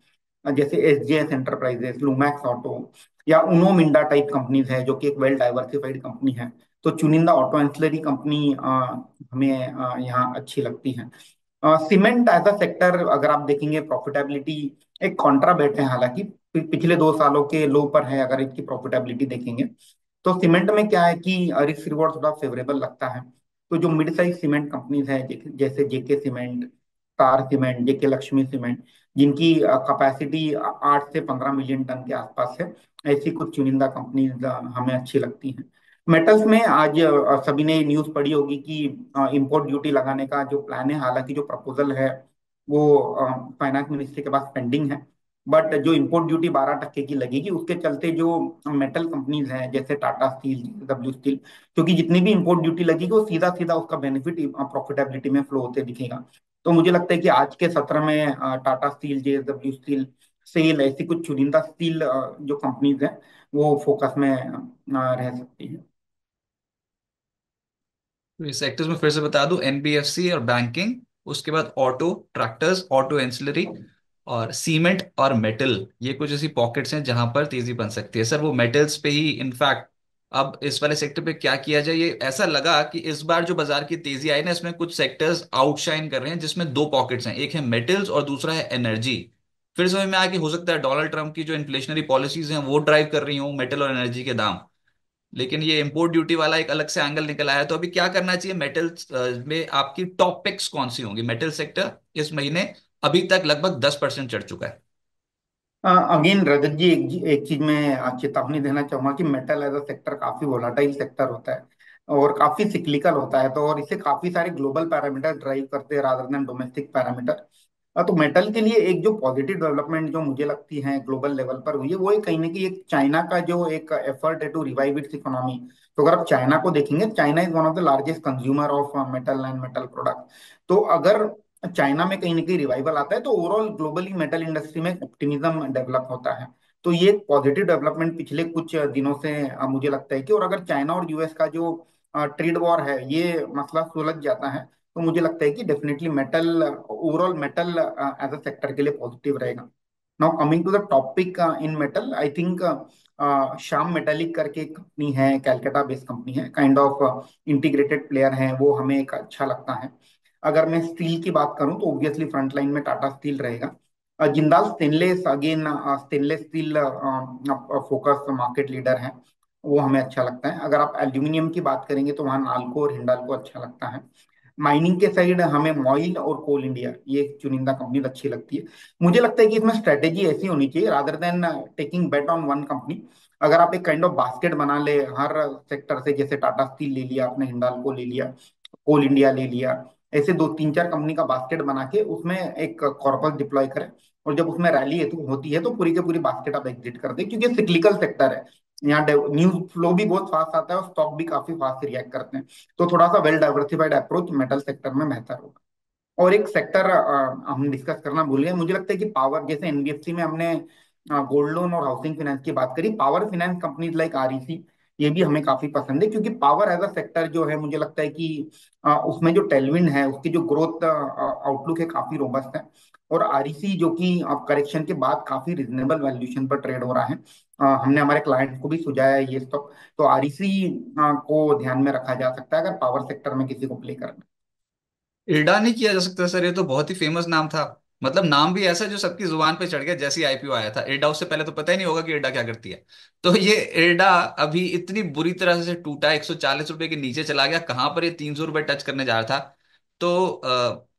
[SPEAKER 2] जैसे एसजेएस एंटरप्राइजेस, लूमैक्स ऑटो, या उनो मिंडा टाइप कंपनीज है, जो कि एक वेल डाइवर्सिफाइड कंपनी है। तो चुनिंदा ऑटो एंसिलरी कंपनी हमें यहाँ अच्छी लगती है। सीमेंट एज अ सेक्टर अगर आप देखेंगे, प्रॉफिटेबिलिटी एक कॉन्ट्रा बेट है, हालांकि पिछले 2 सालों के लो पर है। अगर इसकी प्रॉफिटेबिलिटी देखेंगे, तो सीमेंट में क्या है कि रिस्क रिवॉर्ड थोड़ा फेवरेबल लगता है। तो जो मिड साइज सीमेंट कंपनीज है, जैसे जेके सीमेंट, तार सीमेंट, जेके लक्ष्मी सीमेंट, जिनकी कैपेसिटी 8 से 15 मिलियन टन के आसपास है, ऐसी कुछ चुनिंदा कंपनीज हमें अच्छी लगती हैं। मेटल्स में आज सभी ने न्यूज पढ़ी होगी कि इंपोर्ट ड्यूटी लगाने का जो प्लान है, हालांकि जो प्रपोजल है वो फाइनेंस मिनिस्ट्री के पास पेंडिंग है। बट जो इंपोर्ट ड्यूटी 12% की लगेगी, उसके चलते जो मेटल कंपनीज हैं जैसे टाटा स्टील, डब्ल्यू स्टील, क्योंकि जितनी भी इंपोर्ट ड्यूटी लगेगी वो सीधा सीधा उसका बेनिफिट प्रॉफिटेबिलिटी में फ्लो होते दिखेगा। तो मुझे लगता है कि आज के सत्र में Tata Steel, JSW Steel, SAIL, ऐसी कुछ चुनिंदा स्टील जो कंपनीज हैं वो फोकस में रह सकती है।
[SPEAKER 1] तो इस सेक्टर्स में फिर से बता दूं, एनबीएफसी और बैंकिंग, उसके बाद ऑटो, ट्रैक्टर्स, ऑटो एंसिलरी, और सीमेंट और मेटल, ये कुछ ऐसी पॉकेट्स हैं जहां पर तेजी बन सकती है। सर वो मेटल्स पे ही इनफैक्ट अब इस वाले सेक्टर पे क्या किया जाए, ये ऐसा लगा कि इस बार जो बाजार की तेजी आई ना, इसमें कुछ सेक्टर्स आउटशाइन कर रहे हैं, जिसमें दो पॉकेट्स हैं, एक है मेटल्स और दूसरा है एनर्जी। फिर समझ में आया कि हो सकता है डोनाल्ड ट्रंप की जो इन्फ्लेशनरी पॉलिसीज हैं वो ड्राइव कर रही हूँ मेटल और एनर्जी के दाम। लेकिन ये इंपोर्ट ड्यूटी वाला एक अलग से एंगल निकल आया, तो अभी क्या करना चाहिए मेटल्स में? आपकी टॉप पिक्स कौन सी होंगी? मेटल सेक्टर इस महीने अभी तक लगभग 10% चढ़ चुका है।
[SPEAKER 2] अगेन रजत जी, एक चीज मैं चेतावनी देना चाहूंगा कि मेटल एज अ सेक्टर काफी वोलाटाइल सेक्टर होता है और काफी सिक्लिकल होता है, तो और इसे काफी सारे ग्लोबल पैरामीटर ड्राइव करते हैं रादर देन डोमेस्टिक पैरामीटर। तो मेटल के लिए एक जो पॉजिटिव डेवलपमेंट जो मुझे लगती है ग्लोबल लेवल पर हुई है, वो है कहीं ना कहीं एक चाइना का जो एक एफर्ट है टू रिवाइव इट्स इकोनॉमी। तो अगर आप चाइना को देखेंगे, China is one of the largest consumer of metal and metal product. तो अगर चाइना में कहीं ना कहीं रिवाइवल आता है तो ओवरऑल ग्लोबली मेटल इंडस्ट्री में ऑप्टिमिज्म डेवलप होता है। तो ये एक पॉजिटिव डेवलपमेंट पिछले कुछ दिनों से मुझे लगता है कि, और अगर चाइना और यूएस का जो ट्रेड वॉर है ये मसला सुलझ जाता है, तो मुझे लगता है कि definitely metal, overall metal as a sector के लिए पॉजिटिव रहेगा। Now coming to the topic in metal, I think Shyam metallic करके एक कंपनी है, कैलकाटा बेस्ड कंपनी है, काइंड ऑफ इंटीग्रेटेड प्लेयर है, वो हमें एक अच्छा लगता है। अगर मैं स्टील की बात करूं तो ऑब्वियसली फ्रंट लाइन में टाटा स्टील रहेगा। Jindal stainless, again stainless steel focus market leader है, वो हमें अच्छा लगता है। अगर आप एल्यूमिनियम की बात करेंगे तो वहाँ नाल्को और हिंडाल्को अच्छा लगता है। माइनिंग के साइड हमें मॉइल और कोल इंडिया, ये चुनिंदा कंपनी अच्छी लगती है। मुझे लगता है कि इसमें स्ट्रेटेजी ऐसी होनी चाहिए rather than taking bet on one company. अगर आप एक काइंड ऑफ बास्केट बना ले हर सेक्टर से, जैसे टाटा स्टील ले लिया आपने, हिंडाल्को ले लिया, कोल इंडिया ले लिया, ऐसे दो तीन चार कंपनी का बास्केट बना के उसमें एक कॉर्पस डिप्लॉय करें, और जब उसमें रैली होती है तो पूरी के पूरी बास्केट आप एग्जिट कर दें, क्योंकि सिक्लिकल सेक्टर है। यहाँ न्यूज फ्लो भी बहुत फास्ट आता है और स्टॉक भी काफी फास्ट रिएक्ट करते हैं। तो थोड़ा सा well diversified approach metal sector में बेहतर होगा। और एक सेक्टर हम डिस्कस करना भूल गए, मुझे लगता है कि पावर, जैसे एनबीएफसी में हमने गोल्ड लोन और हाउसिंग फाइनेंस की बात करी, power finance companies like REC, ये भी हमें काफी पसंद है, क्योंकि पावर एज अ सेक्टर जो है मुझे लगता है कि उसमें जो टेलविंड है, उसकी जो ग्रोथ आउटलुक है काफी रोबस्ट है। और आरईसी जो कि अब करेक्शन के बाद काफी रिजनेबल वैल्यूएशन पर ट्रेड हो रहा है, हमने हमारे क्लाइंट को भी सुझाया है ये स्टॉक। तो आरईसी को ध्यान में रखा जा सकता है अगर पावर सेक्टर में किसी को प्ले करना
[SPEAKER 1] इरडा नहीं किया जा सकता सर? ये तो बहुत ही फेमस नाम था। मतलब नाम भी ऐसा जो सबकी जुबान पे चढ़ गया जैसे ही आईपीओ आया था। इरडा, उससे पहले तो पता ही नहीं होगा कि इरडा क्या करती है। तो ये इरडा अभी इतनी बुरी तरह से टूटा, 140 रुपए के नीचे चला गया, कहां पर ये 300 रुपए टच करने जा रहा था। तो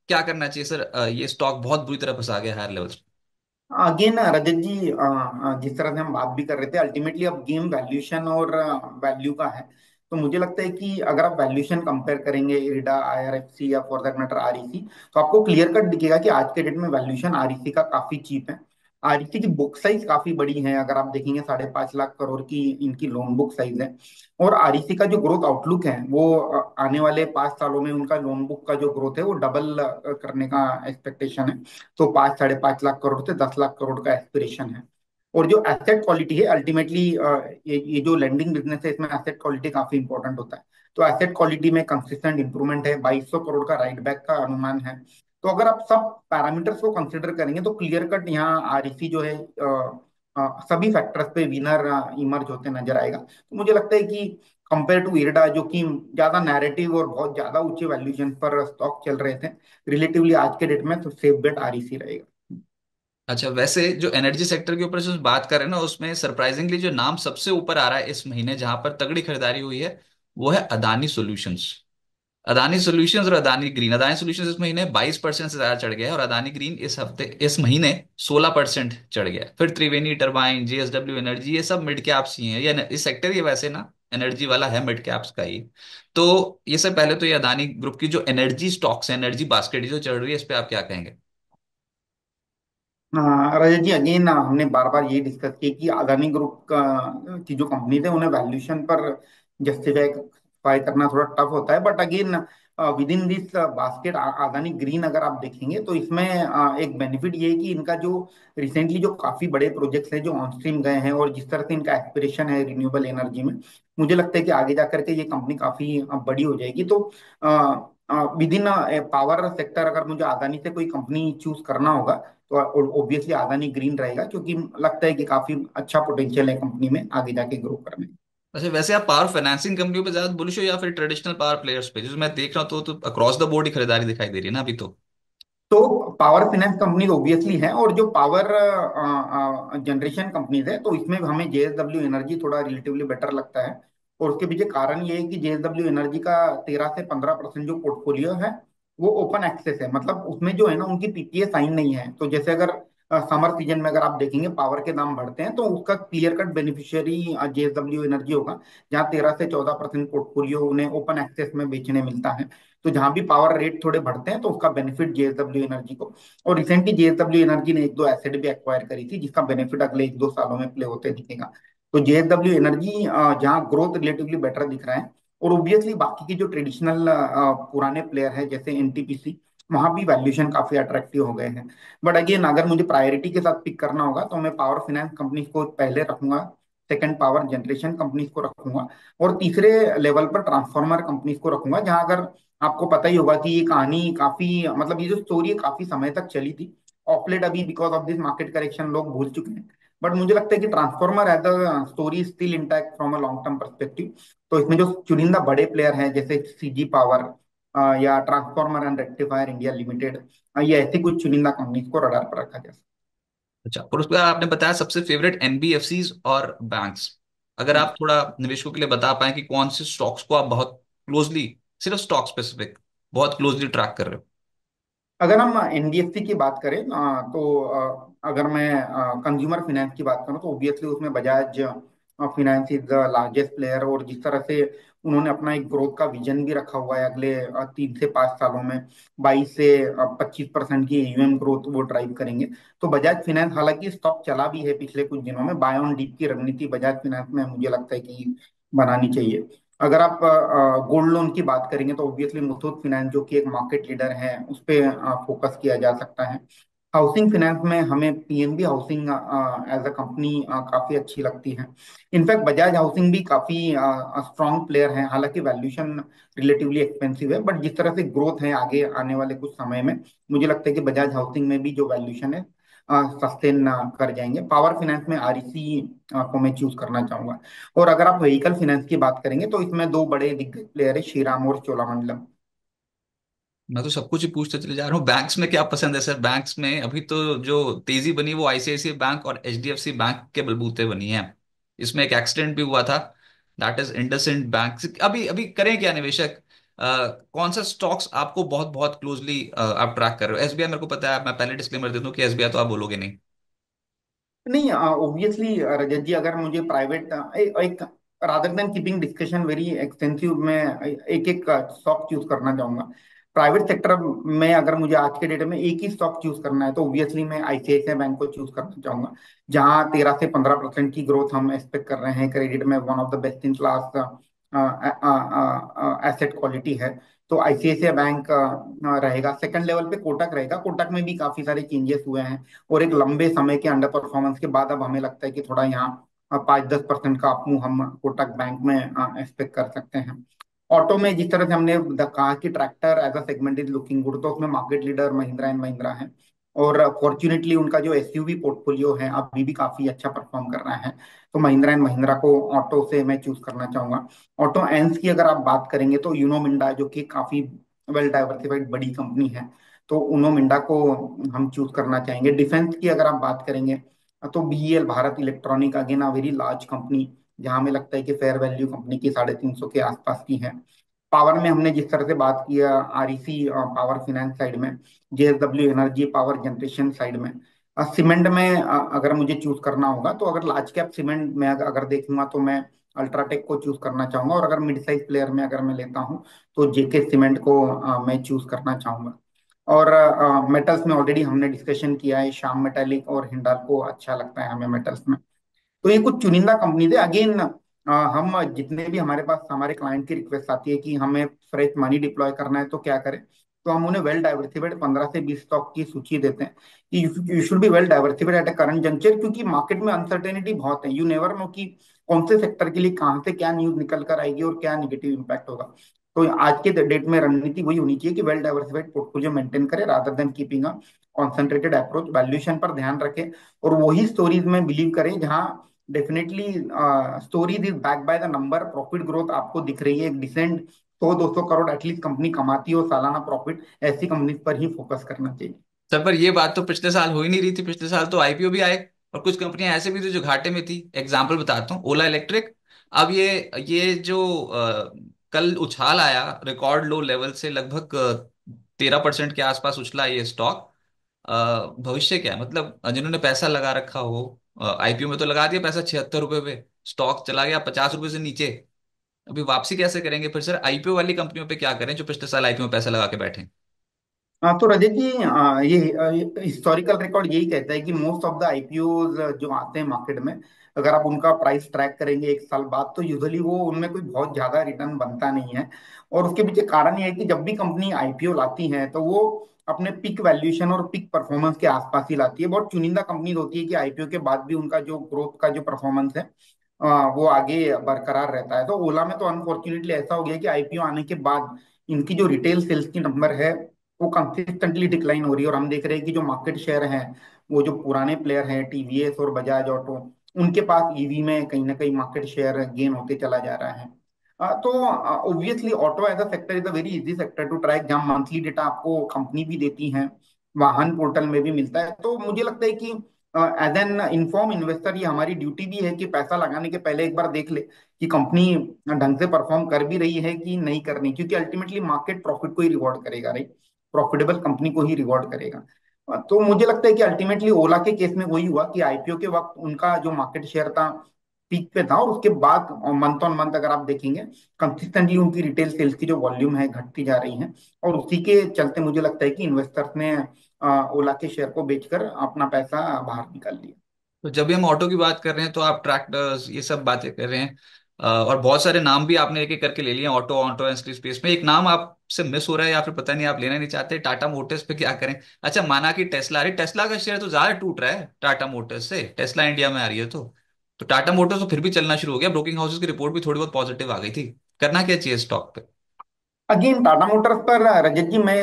[SPEAKER 1] क्या करना चाहिए सर? ये स्टॉक बहुत बुरी तरह फंसा गया हायर लेवल्स।
[SPEAKER 2] अगेन रजत जी, जिस तरह से हम बात भी कर रहे थे, अल्टीमेटली अब गेम वैल्यूएशन और वैल्यू का है। तो मुझे लगता है कि अगर आप वैल्यूएशन कंपेयर करेंगे इरडा, आईआरएफसी या फॉर दैट मैटर आरईसी, तो आपको क्लियर कट दिखेगा कि आज के डेट में वैल्यूएशन आरईसी का काफी चीप है। आरईसी की बुक साइज काफी बड़ी है, अगर आप देखेंगे 5.5 लाख करोड़ की इनकी लोन बुक साइज है। और आरईसी का जो ग्रोथ आउटलुक है वो आने वाले 5 सालों में उनका लोन बुक का जो ग्रोथ है वो डबल करने का एक्सपेक्टेशन है। तो 5 साढ़े 5 लाख करोड़ से 10 लाख करोड़ का एस्पिरेशन है। और जो एसेट क्वालिटी है अल्टीमेटली, ये जो लेंडिंग बिजनेस है इसमें एसेट क्वालिटी काफी इंपॉर्टेंट होता है। तो एसेट क्वालिटी में कंसिस्टेंट इंप्रूवमेंट है, 2200 करोड़ का राइट बैक का अनुमान है। तो अगर आप सब पैरामीटर्स को कंसिडर करेंगे तो क्लियर कट यहाँ आरईसी जो है सभी फैक्टर्स पे विनर इमर्ज होते नजर आएगा। तो मुझे लगता है कि कंपेयर टू इरडा, जो कि ज्यादा नैरेटिव और बहुत ज्यादा ऊंचे वैल्यूएशन पर स्टॉक चल रहे थे, रिलेटिवली आज के डेट में तो सेफ बेट आरईसी रहेगा।
[SPEAKER 1] अच्छा, वैसे जो एनर्जी सेक्टर के ऊपर से बात कर रहे हैं ना, उसमें सरप्राइजिंगली जो नाम सबसे ऊपर आ रहा है इस महीने, जहां पर तगड़ी खरीदारी हुई है, वो है अदानी सॉल्यूशंस। अदानी सॉल्यूशंस और अदानी ग्रीन। अदानी सॉल्यूशंस इस महीने 22% से ज्यादा चढ़ गया है, और अदानी ग्रीन इस महीने 16% चढ़ गया है। फिर त्रिवेणी टरबाइन, जेएसडब्ल्यू एनर्जी, ये सब मिड कैप्स ही हैं। ये इस सेक्टर, ये वैसे ना एनर्जी वाला है मिड कैप्स का ही। तो ये सब पहले तो ये अदानी ग्रुप की जो एनर्जी स्टॉक्स है, एनर्जी बास्केट जो चढ़ रही है, इस पे आप क्या कहेंगे?
[SPEAKER 2] रजत जी, अगेन हमने बार बार ये डिस्कस किया कि अदानी ग्रुप का की जो कंपनी है उन्हें वैल्यूएशन पर जस्टिफाई करना थोड़ा टफ होता है, but again with in this basket Adani green अगर आप देखेंगे तो इसमें एक बेनिफिट ये है कि इनका जो रिसेंटली जो काफी बड़े प्रोजेक्ट्स हैं जो ऑन स्ट्रीम गए हैं, और जिस तरह से इनका एस्पिरेशन है रिन्यूएबल एनर्जी में, मुझे लगता है कि आगे जाकर के ये कंपनी काफी बड़ी हो जाएगी। तो विद इन पावर सेक्टर अगर मुझे अदानी से कोई कंपनी चूज करना होगा तो ऑब्वियसली अदानी ग्रीन रहेगा, क्योंकि लगता है कि काफी अच्छा पोटेंशियल है कंपनी में आगे जाके ग्रो करने।
[SPEAKER 1] अच्छा, वैसे आप पावर फाइनेंसिंग कंपनियों पे ज्यादा बुलिश हो या फिर ट्रेडिशनल पावर प्लेयर्स पे? जैसे मैं देख रहा हूँ तो अक्रॉस द बोर्ड ही खरीदारी दिखाई दे रही है ना अभी तो।
[SPEAKER 2] तो पावर फाइनेंस कंपनी ऑब्वियसली है, और जो पावर जनरेशन कंपनीज है तो इसमें हमें जेएसडब्ल्यू एनर्जी थोड़ा रिलेटिवली बेटर लगता है। और उसके पीछे कारण ये है कि जेएसडब्ल्यू एनर्जी का 13 से 15% जो पोर्टफोलियो है वो ओपन एक्सेस है, मतलब उसमें जो है ना उनकी पीपीए साइन नहीं है। तो जैसे अगर समर सीजन में अगर आप देखेंगे पावर के दाम बढ़ते हैं तो उसका clear cut beneficiary JSW energy होगा, जहाँ 13 से 14% पोर्टफोलियो उन्हें ओपन एक्सेस में बेचने मिलता है। तो जहां भी पावर रेट थोड़े बढ़ते हैं तो उसका बेनिफिट जेएसडब्ल्यू एनर्जी को। और रिसेंटली जेएसडब्ल्यू एनर्जी ने एक दो एसेट भी एक्वायर करी थी जिसका बेनिफिट अगले एक दो सालों में प्ले होते दिखेगा। तो जेएसडब्ल्यू एनर्जी जहाँ ग्रोथ रिलेटिवली बेटर दिख रहा है। और ऑब्वियसली बाकी के जो ट्रेडिशनल पुराने प्लेयर है जैसे एनटीपीसी, वहां भी वैल्यूएशन काफी अट्रैक्टिव हो गए हैं। बट अगेन अगर मुझे प्रायोरिटी के साथ पिक करना होगा तो मैं पावर फाइनेंस कंपनी को पहले रखूंगा, सेकंड पावर जनरेशन कंपनीज को रखूंगा, और तीसरे लेवल पर ट्रांसफॉर्मर कंपनीज को रखूंगा। जहां अगर आपको पता ही होगा कि ये कहानी काफी, मतलब ये जो स्टोरी है काफी समय तक चली थी। ऑफलेट अभी because of this market correction लोग भूल चुके हैं। बट मुझे लगता है कि transformer as a story still intact from a long term perspective. तो इसमें जो चुनिंदा बड़े प्लेयर हैं जैसे सीजी पावर या transformer and rectifier India limited, ये ऐसी कुछ चुनिंदा कंपनीज को रडार पर रखा जा सकता
[SPEAKER 1] अच्छा, और उसके बाद आपने बताया सबसे फेवरेट एनबीएफसीज और बैंक्स। अगर
[SPEAKER 2] है।
[SPEAKER 1] आप थोड़ा निवेशकों के लिए बता पाएं कि कौन से स्टॉक्स को आप बहुत क्लोजली, सिर्फ स्टॉक स्पेसिफिक, बहुत क्लोजली ट्रैक कर रहे हो।
[SPEAKER 2] अगर हम एनबीएफसी की बात करें तो अगर मैं कंज्यूमर फाइनेंस की बात करूं तो ऑब्वियसली उसमें Bajaj finance is the largest player. और जिस तरह से उन्होंने अपना एक ग्रोथ का विजन भी रखा हुआ है अगले 3 से 5 सालों में 22 से 25% की एयूएम ग्रोथ वो ड्राइव करेंगे। तो बजाज फाइनेंस, हालांकि स्टॉक चला भी है पिछले कुछ दिनों में, बाय ऑन डिप की रणनीति बजाज फाइनेंस में मुझे लगता है कि बनानी चाहिए। अगर आप गोल्ड लोन की बात करेंगे तो ऑब्वियसली मुथूट फाइनेंस जो कि एक मार्केट लीडर है उस पे फोकस किया जा सकता है। हाउसिंग फाइनेंस में हमें PNB housing as a company काफी अच्छी लगती है। इनफैक्ट बजाज हाउसिंग भी काफी स्ट्रांग प्लेयर है, हालांकि वैल्यूएशन रिलेटिवली एक्सपेंसिव है, बट जिस तरह से ग्रोथ है आगे आने वाले कुछ समय में मुझे लगता है कि बजाज हाउसिंग में भी जो वैल्यूएशन है सस्टेन कर जाएंगे। पावर फाइनेंस में आरईसी को मैं चूज करना चाहूंगा। और अगर आप व्हीकल फाइनेंस की बात करेंगे तो इसमें दो बड़े दिग्गज प्लेयर है, श्रीराम और चोलामंडलम।
[SPEAKER 1] मैं तो सब कुछ ही पूछते चले जा रहा हूँ। बैंक्स में क्या पसंद है सर? बैंक्स में अभी तो जो तेजी बनी वो आईसीआईसीआई बैंक और एचडीएफसी बैंक के बलबूते बनी है। इसमें एक एक्सीडेंट भी हुआ था, दैट इज इंडसइंड बैंक। अभी अभी करें क्या निवेशक? कौन सा स्टॉक्स आपको बहुत बहुत क्लोजली आप ट्रैक कर रहे हो? एसबीआई मेरे को पता है, मैं पहले डिस्क्लेमर दे दूं कि एसबीआई तो आप बोलोगे नहीं।
[SPEAKER 2] नहीं, ऑब्वियसली रजत जी, अगर मुझे प्राइवेट एक rather than keeping discussion very extensive, मैं एक एक स्टॉक चूज करना चाहूंगा। प्राइवेट सेक्टर में अगर मुझे आज के डेट में एक ही स्टॉक चूज करना है तो ऑब्वियसली मैं आईसीआईसीआई बैंक को चूज करना चाहूंगा, जहां 13 से 15% की ग्रोथ हम एक्सपेक्ट कर रहे हैं। क्रेडिट में one of the best in class asset quality है। तो आईसीआईसीआई बैंक रहेगा। सेकंड लेवल पे कोटक रहेगा। कोटक में भी काफी सारे चेंजेस हुए हैं, और एक लंबे समय के अंडर परफॉर्मेंस के बाद अब हमें लगता है कि थोड़ा यहाँ 5-10% का अपमूव हम कोटक बैंक में एक्सपेक्ट कर सकते हैं। ऑटो में जिस तरह से हमने कहा कि tractor as a segment is looking good, तो उसमें market leader Mahindra and Mahindra है। और फॉर्चुनेटली उनका जो एसयूवी पोर्टफोलियो है अभी भी काफी अच्छा परफॉर्म कर रहा है। तो महिंद्रा एंड महिंद्रा को ऑटो से मैं चूज करना चाहूंगा। ऑटो एंड्स की अगर आप बात करेंगे तो यूनो मिंडा जो कि काफी वेल डाइवर्सिफाइड बड़ी कंपनी है, तो उनो मिंडा को हम चूज करना चाहेंगे। डिफेंस की अगर आप बात करेंगे तो BEL Bharat electronic, again a very large company, जहां हमें लगता है कि फेयर वैल्यू कंपनी की 350 के आसपास की है। पावर में हमने जिस तरह से बात किया, आरईसी पावर फाइनेंस साइड में, JSW energy power generation side में। सीमेंट में अगर मुझे चूज करना होगा तो अगर लार्ज कैप सीमेंट में अगर देखूंगा तो मैं अल्ट्राटेक को चूज करना चाहूंगा। और अगर मिड साइज प्लेयर में अगर मैं लेता हूं तो जेके सीमेंट को मैं चूज करना चाहूंगा। और मेटल्स में ऑलरेडी हमने डिस्कशन किया है, श्याम मेटालिक और हिंडाल्को अच्छा लगता है हमें मेटल्स में। तो ये कुछ चुनिंदा कंपनीज है। अगेन हम जितने भी हमारे पास हमारे क्लाइंट की रिक्वेस्ट आती है कि हमें फ्रेश मनी डिप्लॉय करना है तो क्या करें, तो हम उन्हें वेल डाइवर्सिफाइड 15 से 20 स्टॉक की सूची देते हैं कि you should be well diversified at a current juncture, क्योंकि मार्केट में अनसर्टेनिटी बहुत है। यू नेवर नो कि कौन से सेक्टर के लिए कहाँ से क्या न्यूज निकल कर आएगी और क्या निगेटिव इम्पैक्ट होगा। तो आज के डेट में रणनीति वही होनी चाहिए कि वेल डाइवर्सिफाइड पोर्टफोलियो मेंटेन करें rather than keeping a concentrated approach. Valuation पर ध्यान रखें और वही स्टोरीज में बिलीव करें जहां definitely stories is back by the number. Profit growth आपको दिख रही है, एक डिसेंट 100-200 करोड़ एटलीस्ट कंपनी कमाती हो सालाना प्रॉफिट, ऐसी कंपनी पर ही फोकस करना चाहिए।
[SPEAKER 1] सर पर ये बात तो पिछले साल हो ही नहीं रही थी। पिछले साल तो आईपीओ भी आए और कुछ कंपनियां ऐसे भी थी जो घाटे में थी। एग्जांपल बताता हूँ, ओला इलेक्ट्रिक। अब ये जो कल उछाल आया रिकॉर्ड लो लेवल से, लगभग 13% के आसपास उछला ये स्टॉक। भविष्य क्या है? मतलब जिन्होंने पैसा लगा रखा हो आईपीओ में, तो लगा दिया पैसा 76 रुपए पे, स्टॉक चला गया 50 रुपए से नीचे। अभी वापसी कैसे करेंगे फिर सर? आईपीओ वाली कंपनियों पे क्या करें जो पिछले साल आईपीओ में पैसा लगा के बैठे?
[SPEAKER 2] हाँ, तो रजत जी, ये हिस्टोरिकल रिकॉर्ड यही कहता है कि मोस्ट ऑफ द आईपीओज जो आते हैं मार्केट में, अगर आप उनका प्राइस ट्रैक करेंगे 1 साल बाद, तो यूजुअली वो उनमें कोई बहुत ज्यादा रिटर्न बनता नहीं है। और उसके पीछे कारण ये है कि जब भी कंपनी आईपीओ लाती है तो वो अपने पिक वैल्यूएशन और पिक परफॉर्मेंस के आसपास ही लाती है। बहुत चुनिंदा कंपनी होती है कि आईपीओ के बाद भी उनका जो ग्रोथ का जो परफॉर्मेंस है वो आगे बरकरार रहता है। तो ओला में तो अनफॉर्चुनेटली ऐसा हो गया कि आईपीओ आने के बाद इनकी जो रिटेल सेल्स की नंबर है वो कंसिस्टेंटली डिक्लाइन हो रही है। और हम देख रहे हैं कि जो मार्केट शेयर है, वो जो पुराने प्लेयर हैं टीवीएस और बजाज ऑटो, उनके पास ईवी में कहीं ना कहीं मार्केट शेयर गेन होते चला जा रहा है। तो obviously auto as a sector is a very easy sector to track, जहाँ मंथली डेटा आपको कंपनी भी देती है, वाहन पोर्टल में भी मिलता है। तो मुझे लगता है कि एज एन इन्फॉर्म इन्वेस्टर ये हमारी ड्यूटी भी है कि पैसा लगाने के पहले एक बार देख ले कि कंपनी ढंग से परफॉर्म कर भी रही है कि नहीं कर रही, क्योंकि अल्टीमेटली मार्केट प्रॉफिट को ही रिवॉर्ड करेगा, राइट? प्रॉफिटेबल कंपनी को ही रिवॉर्ड करेगा। तो मुझे लगता है कि अल्टीमेटली ओला के केस में वही हुआ कि आईपीओ के वक्त उनका जो मार्केट शेयर था पीक पे था, और उसके बाद मंथ ऑन मंथ अगर आप देखेंगे कंसिस्टेंटली उनकी रिटेल सेल्स की जो वॉल्यूम है घटती जा रही है। और उसी के चलते मुझे लगता है कि इन्वेस्टर्स ने ओला के शेयर को बेचकर अपना पैसा बाहर निकाल लिया।
[SPEAKER 1] तो जब भी हम ऑटो की बात कर रहे हैं तो आप ट्रैक्टर्स ये सब बातें कर रहे हैं। और बहुत सारे नाम भी आपने एक एक करके ले लिए ऑटो ऑटो स्पेस में। एक नाम आपसे मिस हो रहा है या फिर पता नहीं आप लेना नहीं चाहते, टाटा मोटर्स पे क्या करें? अच्छा, माना कि टेस्ला, अरे टेस्ला का शेयर तो ज्यादा टूट रहा है टाटा मोटर्स से, टेस्ला इंडिया में आ रही है तो टाटा मोटर्स तो फिर भी चलना शुरू हो गया। ब्रोकिंग हाउसेस की रिपोर्ट भी थोड़ी बहुत पॉजिटिव आ गई थी। करना क्या चाहिए स्टॉक पे?
[SPEAKER 2] अगेन टाटा मोटर्स पर रजत जी, मैं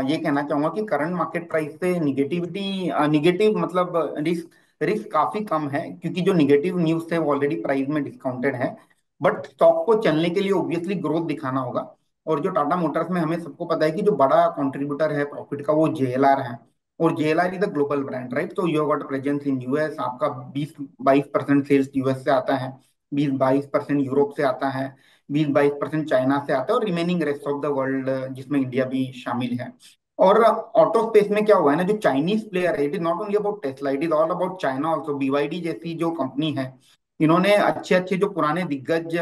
[SPEAKER 2] ये कहना चाहूंगा कि करंट मार्केट प्राइस से निगेटिविटी, निगेटिव मतलब रिस्क रिस्क काफी कम है, क्योंकि जो निगेटिव न्यूज थे वो ऑलरेडी प्राइस में डिस्काउंटेड है। बट स्टॉक को चलने के लिए ऑब्वियसली ग्रोथ दिखाना होगा। और जो टाटा मोटर्स में हमें सबको पता है कि जो बड़ा कंट्रीब्यूटर है प्रॉफिट का वो जेएलआर है। और JLR is a global brand, right? तो you got presence in US, आपका 20-22% सेल्स यूएस से आता है, 20-22% यूरोप से आता है, 20-22% चाइना से आता है, और remaining rest of the world जिसमें इंडिया भी शामिल है। और ऑटो स्पेस में क्या हुआ है ना, जो चाइनीज प्लेयर है, it is not only about Tesla, it is all about China also. BYD जैसी जो कंपनी है, इन्होंने अच्छे अच्छे जो पुराने दिग्गज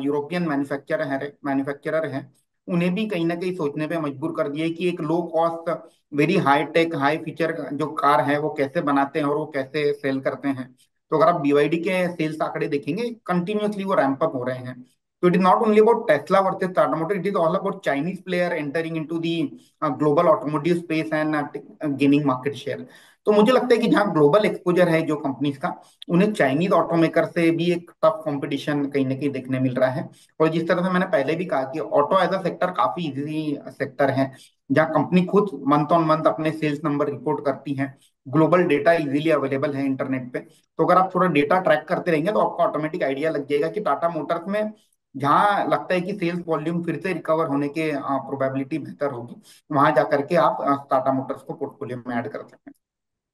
[SPEAKER 2] यूरोपियन मैन्युफैक्चरर हैं उन्हें भी कहीं ना कहीं सोचने पे मजबूर कर दिया है कि एक low cost, very high tech, high feature जो कार है वो कैसे बनाते हैं और वो कैसे सेल करते हैं। तो अगर आप बीवाईडी के सेल्स आंकड़े देखेंगे, कंटिन्यूअसली वो रैंप अप हो रहे हैं। So it is not only about Tesla versus Tata Motors, it is all about Chinese player entering into the global automotive space and gaining market share. तो मुझे लगता है कि जहाँ ग्लोबल एक्सपोजर है जो कंपनीज का, उन्हें चाइनीज ऑटोमेकर से भी एक टफ कंपटीशन कहीं ना कहीं देखने मिल रहा है। और जिस तरह से मैंने पहले भी कहा कि ऑटो एज अ सेक्टर काफी इजी सेक्टर है, जहाँ कंपनी खुद मंथ ऑन मंथ अपने सेल्स नंबर रिपोर्ट करती है, ग्लोबल डेटा इजीली अवेलेबल है इंटरनेट पे। तो अगर आप थोड़ा डेटा ट्रैक करते रहेंगे तो आपको ऑटोमेटिक आइडिया लग जाएगा कि टाटा मोटर्स में जहां लगता है कि सेल्स वॉल्यूम फिर से रिकवर होने के प्रोबेबिलिटी बेहतर होगी, वहां जाकर के आप टाटा मोटर्स को पोर्टफोलियो में ऐड कर सकते हैं।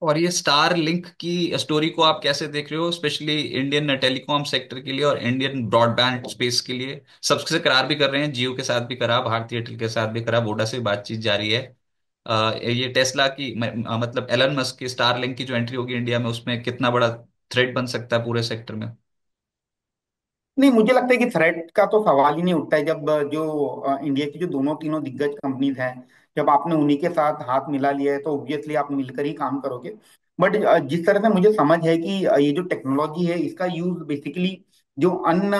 [SPEAKER 1] और ये स्टार लिंक की स्टोरी को आप कैसे देख रहे हो, स्पेशली इंडियन टेलीकॉम सेक्टर के लिए और इंडियन ब्रॉडबैंड स्पेस के लिए? सबसे करार भी कर रहे हैं, जियो के साथ भी करा, भारती एयरटेल के साथ भी करा, वोडा से बातचीत जारी है। ये टेस्ला की मतलब एलन मस्क की स्टार लिंक की जो एंट्री होगी इंडिया में, उसमें कितना बड़ा थ्रेट बन सकता है पूरे सेक्टर में?
[SPEAKER 2] नहीं, मुझे लगता है कि थ्रेट का तो सवाल ही नहीं उठता है जब जो इंडिया की जो दोनों तीनों दिग्गज कंपनीज हैं, जब आपने उन्हीं के साथ हाथ मिला लिया है तो ऑब्वियसली आप मिलकर ही काम करोगे। बट जिस तरह से मुझे समझ है कि ये जो टेक्नोलॉजी है इसका यूज बेसिकली जो अन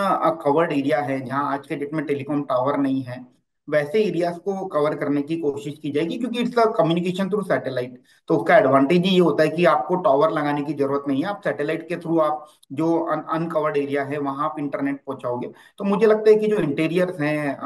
[SPEAKER 2] कवर्ड एरिया है, जहाँ आज के डेट में टेलीकॉम टावर नहीं है, वैसे एरियाज को कवर करने की कोशिश की जाएगी, क्योंकि इट्स कम्युनिकेशन थ्रू सैटेलाइट। तो उसका एडवांटेज ही ये होता है कि आपको टावर लगाने की जरूरत नहीं है, आप सैटेलाइट के थ्रू आप जो अनकवर्ड एरिया है वहां आप इंटरनेट पहुंचाओगे। तो मुझे लगता है कि जो इंटीरियर्स हैं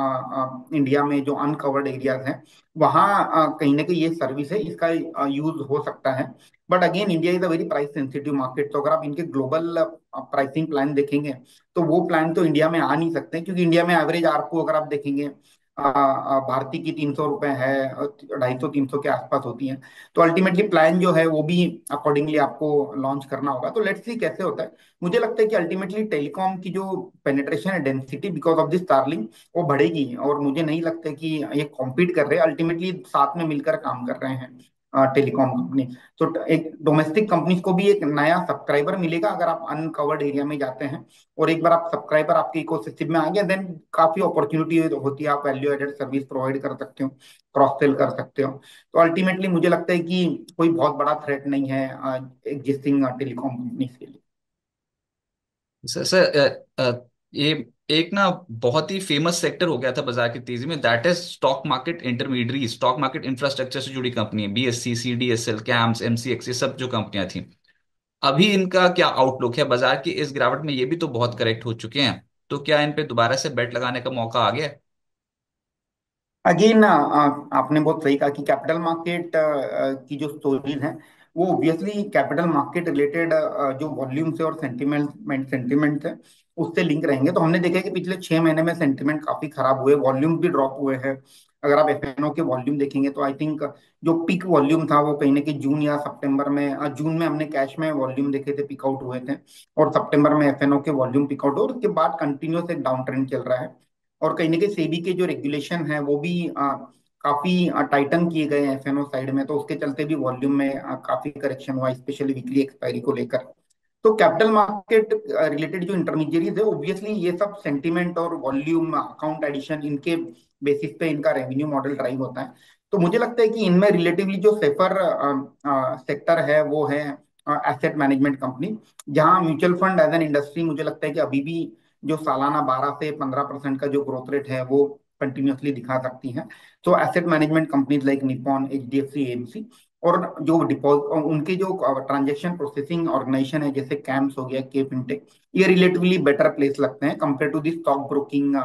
[SPEAKER 2] इंडिया में, जो अनकवर्ड एरियाज हैं, वहाँ कहीं ना कहीं ये सर्विस है, इसका यूज हो सकता है। But again India is a very price sensitive market, तो अगर आप इनके ग्लोबल प्राइसिंग प्लान देखेंगे तो वो प्लान तो इंडिया में आ नहीं सकते, क्योंकि इंडिया में एवरेज आरपू अगर आप देखेंगे भारती की 300 रुपए है, 250 300 के आसपास होती है। तो अल्टीमेटली प्लान जो है वो भी अकॉर्डिंगली आपको लॉन्च करना होगा। तो लेट्स सी कैसे होता है। मुझे लगता है कि अल्टीमेटली टेलीकॉम की जो पेनिट्रेशन है, density because of this Starlink, वो बढ़ेगी। और मुझे नहीं लगता कि ये कॉम्पीट कर रहे हैं, अल्टीमेटली साथ में मिलकर काम कर रहे हैं टेलीकॉम कंपनी। तो एक डोमेस्टिक कंपनीज को भी एक नया सब्सक्राइबर मिलेगा अगर आप अनकवर्ड एरिया में जाते हैं। और एक बार आप सब्सक्राइबर आपके इकोसिस्टम में आ गया, देन काफी अपॉर्चुनिटी होती है, आप वैल्यू एडेड सर्विस प्रोवाइड कर सकते हो, क्रॉस सेल कर सकते हो। तो अल्टीमेटली मुझे लगता है कि कोई बहुत बड़ा थ्रेट नहीं है एग्जिस्टिंग टेलीकॉम कंपनीज के लिए।
[SPEAKER 1] सर सर ये एक ना बहुत ही फेमस सेक्टर हो गया था बाजार की तेजी में, that is stock market intermediary, stock market infrastructure से जुड़ी कंपनी है, बीएससी, सीडीएसएल, कैम्स, एमसीएक्स, ये सब जो कंपनियां थी। अभी इनका क्या आउटलुक है? बाजार की इस गिरावट में ये भी तो बहुत करेक्ट हो चुके हैं, तो क्या इन पे दोबारा से बेट लगाने का मौका आ गया है?
[SPEAKER 2] अगेन आपने बहुत सही कहा कि कैपिटल मार्केट की जो स्टोरीज हैं वो ऑब्वियसली कैपिटल मार्केट रिलेटेड जो वॉल्यूम से और सेंटिमेंट है उससे लिंक रहेंगे। तो हमने देखा है कि पिछले 6 महीने में सेंटिमेंट काफी खराब हुए, वॉल्यूम भी ड्रॉप हुए हैं। अगर आप एफएनओ के वॉल्यूम देखेंगे तो आई थिंक जो पीक वॉल्यूम था वो कहीं ना कहीं जून या सितंबर में, जून में हमने कैश में वॉल्यूम देखे थे, पिक आउट हुए थे। और सितंबर में एफएनओ के वॉल्यूम पिक आउट, और उसके बाद कंटिन्यूस एक डाउन ट्रेंड चल रहा है। और कहीं ना कहीं सेबी के जो रेगुलेशन है वो भी काफी टाइटन किए गए हैं एफएनओ साइड में, तो उसके चलते भी वॉल्यूम में काफी करेक्शन हुआ, स्पेशली वीकली एक्सपायरी को लेकर। तो कैपिटल मार्केट रिलेटेड जो इंटरमीडियरीज है, ऑब्वियसली ये सब सेंटीमेंट और वॉल्यूम अकाउंट एडिशन इनके बेसिस पे इनका रेवेन्यू मॉडल ड्राइव होता है। तो मुझे लगता है कि इनमें रिलेटिवली जो सेफर सेक्टर है वो है एसेट मैनेजमेंट कंपनी, जहां mutual fund as an industry मुझे लगता है कि अभी भी जो सालाना 12 से 15% का जो ग्रोथ रेट है वो कंटिन्यूअसली दिखा सकती हैं। तो asset management companies like Nippon, HDFC, AMC, और जो डिपॉजिट उनके जो ट्रांजेक्शन प्रोसेसिंग ऑर्गेनाइजेशन है जैसे कैम्स हो गया, के फिनटेक, ये रिलेटिवली बेटर प्लेस लगते हैं compare to the stock broking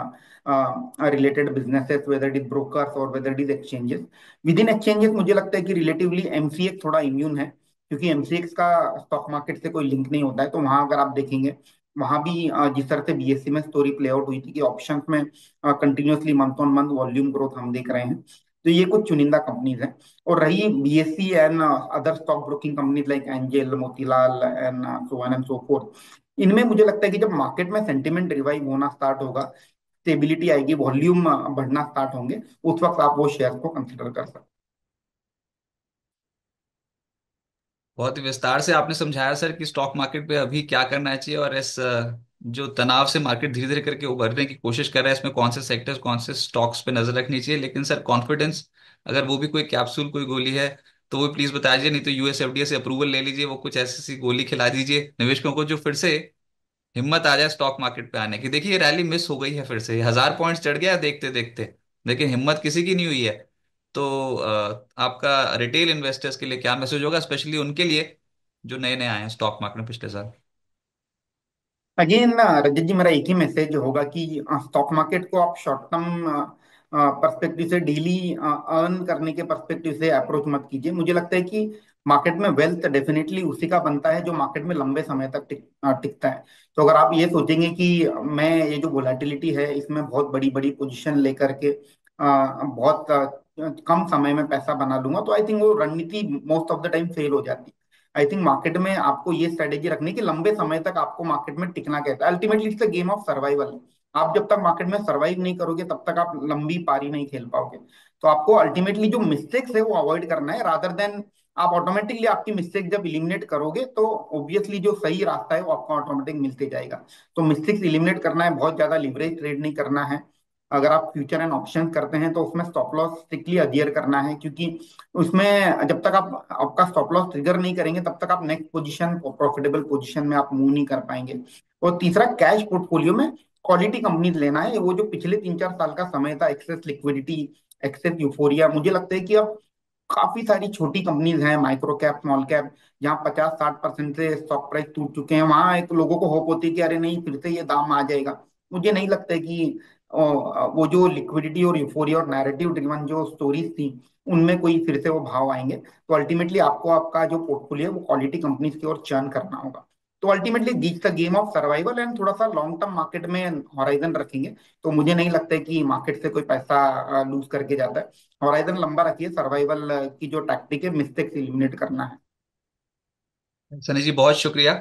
[SPEAKER 2] related businesses, whether it is brokers और whether it is exchanges. Within exchanges मुझे लगता है कि रिलेटिवली एमसीएक्स थोड़ा इम्यून है, क्योंकि एमसीएक्स का स्टॉक मार्केट से कोई लिंक नहीं होता है। तो वहां अगर आप देखेंगे, वहां भी जिस तरह से बीएससी में स्टोरी प्ले आउट हुई थी कि ऑप्शंस में continuously month on month volume growth हम देख रहे हैं। तो ये कुछ चुनिंदा कंपनीज हैं। और रही BSc and other stock broking companies like angel, Motilal and so on and so fourth, इनमें मुझे लगता है कि जब मार्केट में सेंटिमेंट रिवाइव होना स्टार्ट होगा, स्टेबिलिटी आएगी, वॉल्यूम बढ़ना स्टार्ट होंगे, उस वक्त आप वो शेयर को कंसिडर कर सकते
[SPEAKER 1] बहुत ही विस्तार से आपने समझाया सर कि स्टॉक मार्केट पे अभी क्या करना चाहिए, और इस जो तनाव से मार्केट धीरे धीरे करके उभरने की कोशिश कर रहा है, इसमें कौन से सेक्टर्स, कौन से स्टॉक्स पे नजर रखनी चाहिए। लेकिन सर कॉन्फिडेंस, अगर वो भी कोई कैप्सूल, कोई गोली है तो वो प्लीज बता दीजिए, नहीं तो यूएसएफडीए से अप्रूवल ले लीजिए, वो कुछ ऐसी सी गोली खिला दीजिए निवेशकों को जो फिर से हिम्मत आ जाए स्टॉक मार्केट पे आने की। देखिए ये रैली मिस हो गई है, फिर से 1000 पॉइंट्स चढ़ गया देखते देखते, लेकिन हिम्मत किसी की नहीं हुई है। तो आपका रिटेल इन्वेस्टर्स के लिए क्या मैसेज होगा, स्पेशली उनके लिए जो नए नए आए हैं स्टॉक मार्केट में पिछले साल?
[SPEAKER 2] हैं। अगेन रजत जी, मेरा एक ही मैसेज होगा कि स्टॉक मार्केट को आप शॉर्ट टर्म पर्सपेक्टिव से, डेली अर्न करने के पर्सपेक्टिव से अप्रोच मत कीजिए। मुझे लगता है कि मार्केट में वेल्थ डेफिनेटली उसी का बनता है जो मार्केट में लंबे समय तक टिकता है। तो अगर आप ये सोचेंगे कि मैं ये जो वोलेटिलिटी है इसमें बहुत बड़ी बड़ी पोजीशन लेकर के बहुत कम समय में पैसा बना लूंगा, तो आई थिंक वो रणनीति most of the time fail हो जाती है। आई थिंक मार्केट में आपको ये स्ट्रेटेजी रखनी कि लंबे समय तक आपको मार्केट में टिकना कहता है। Ultimately it's the game of survival. आप जब तक मार्केट में सर्वाइव नहीं करोगे तब तक आप लंबी पारी नहीं खेल पाओगे। तो आपको अल्टीमेटली जो मिस्टेक्स है वो अवॉइड करना है, रादर देन आप ऑटोमेटिकली आपकी मिस्टेक जब इलिमिनेट करोगे तो ऑब्वियसली जो सही रास्ता है वो आपको ऑटोमेटिक मिलते जाएगा। तो मिस्टेक्स इलिमिनेट करना है, बहुत ज्यादा लिवरेज ट्रेड नहीं करना है। अगर आप फ्यूचर एंड ऑप्शन करते हैं तो उसमें स्टॉप लॉस स्ट्रिक्टली अडियर करना है, क्योंकि उसमें जब तक आप आपका स्टॉप लॉस ट्रिगर नहीं करेंगे तब तक आप नेक्स्ट पोजीशन, प्रॉफिटेबल पोजीशन में आप मूव नहीं कर पाएंगे। और तीसरा, कैश पोर्टफोलियो में क्वालिटी कंपनीज लेना है। वो जो पिछले 3-4 साल का समय था, एक्सेस लिक्विडिटी, एक्सेस यूफोरिया, मुझे लगता है कि अब काफी सारी छोटी कंपनीज हैं, माइक्रो कैप, स्मॉल कैप, जहाँ 50-60% से स्टॉक प्राइस टूट चुके हैं। वहां एक लोगों को होप होती है कि अरे नहीं, फिर से ये दाम आ जाएगा। मुझे नहीं लगता है कि वो जो लिक्विडिटी और यूफोरिया और नैरेटिव ड्रिवन जो स्टोरीज थी, उनमें कोई फिर से वो भाव आएंगे। तो अल्टीमेटली आपको आपका जो पोर्टफोलियो है वो क्वालिटी कंपनीज की ओर चर्न करना होगा। तो ultimately this the game of survival, and थोड़ा सा लॉन्ग टर्म मार्केट में हॉराइजन रखेंगे तो मुझे नहीं लगता है कि मार्केट से कोई पैसा लूज करके जाता है। हॉराइजन लंबा रखिए, सर्वाइवल की जो टैक्टिक है, मिस्टेक्स एलिमिनेट करना है।
[SPEAKER 1] सनी जी बहुत शुक्रिया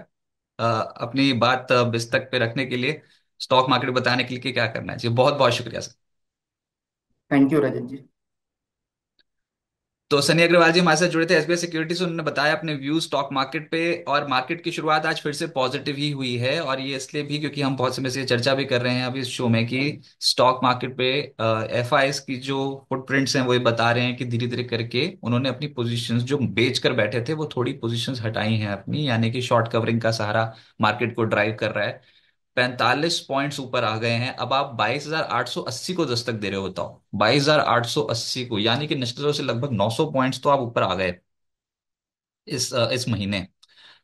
[SPEAKER 1] अपनी बात बिस्तक पे रखने के लिए, स्टॉक मार्केट बताने के लिए कि क्या करना है जी। बहुत बहुत शुक्रिया सर।
[SPEAKER 2] थैंक यू रजत जी।
[SPEAKER 1] तो सनी अग्रवाल जी हमारे साथ जुड़े थे एसबीआई सिक्योरिटी से, उन्होंने बताया अपने व्यू स्टॉक मार्केट पे। और मार्केट की शुरुआत आज फिर से पॉजिटिव ही हुई है, और ये इसलिए भी क्योंकि हम बहुत समय से चर्चा भी कर रहे हैं अभी इस शो में कि स्टॉक मार्केट पे एफआईएस की जो फुटप्रिंट्स हैं वो ये बता रहे हैं कि धीरे धीरे करके उन्होंने अपनी पोजीशंस जो बेच कर बैठे थे वो थोड़ी पोजीशंस हटाई हैं अपनी, यानी कि शॉर्ट कवरिंग का सहारा मार्केट को ड्राइव कर रहा है। 45 पॉइंट्स ऊपर आ गए हैं। अब आप 22,880 को दस्तक दे रहे हो, बताओ 22,880 को, यानी कि निश्चित रूप से लगभग 900 पॉइंट्स तो आप ऊपर आ गए इस महीने।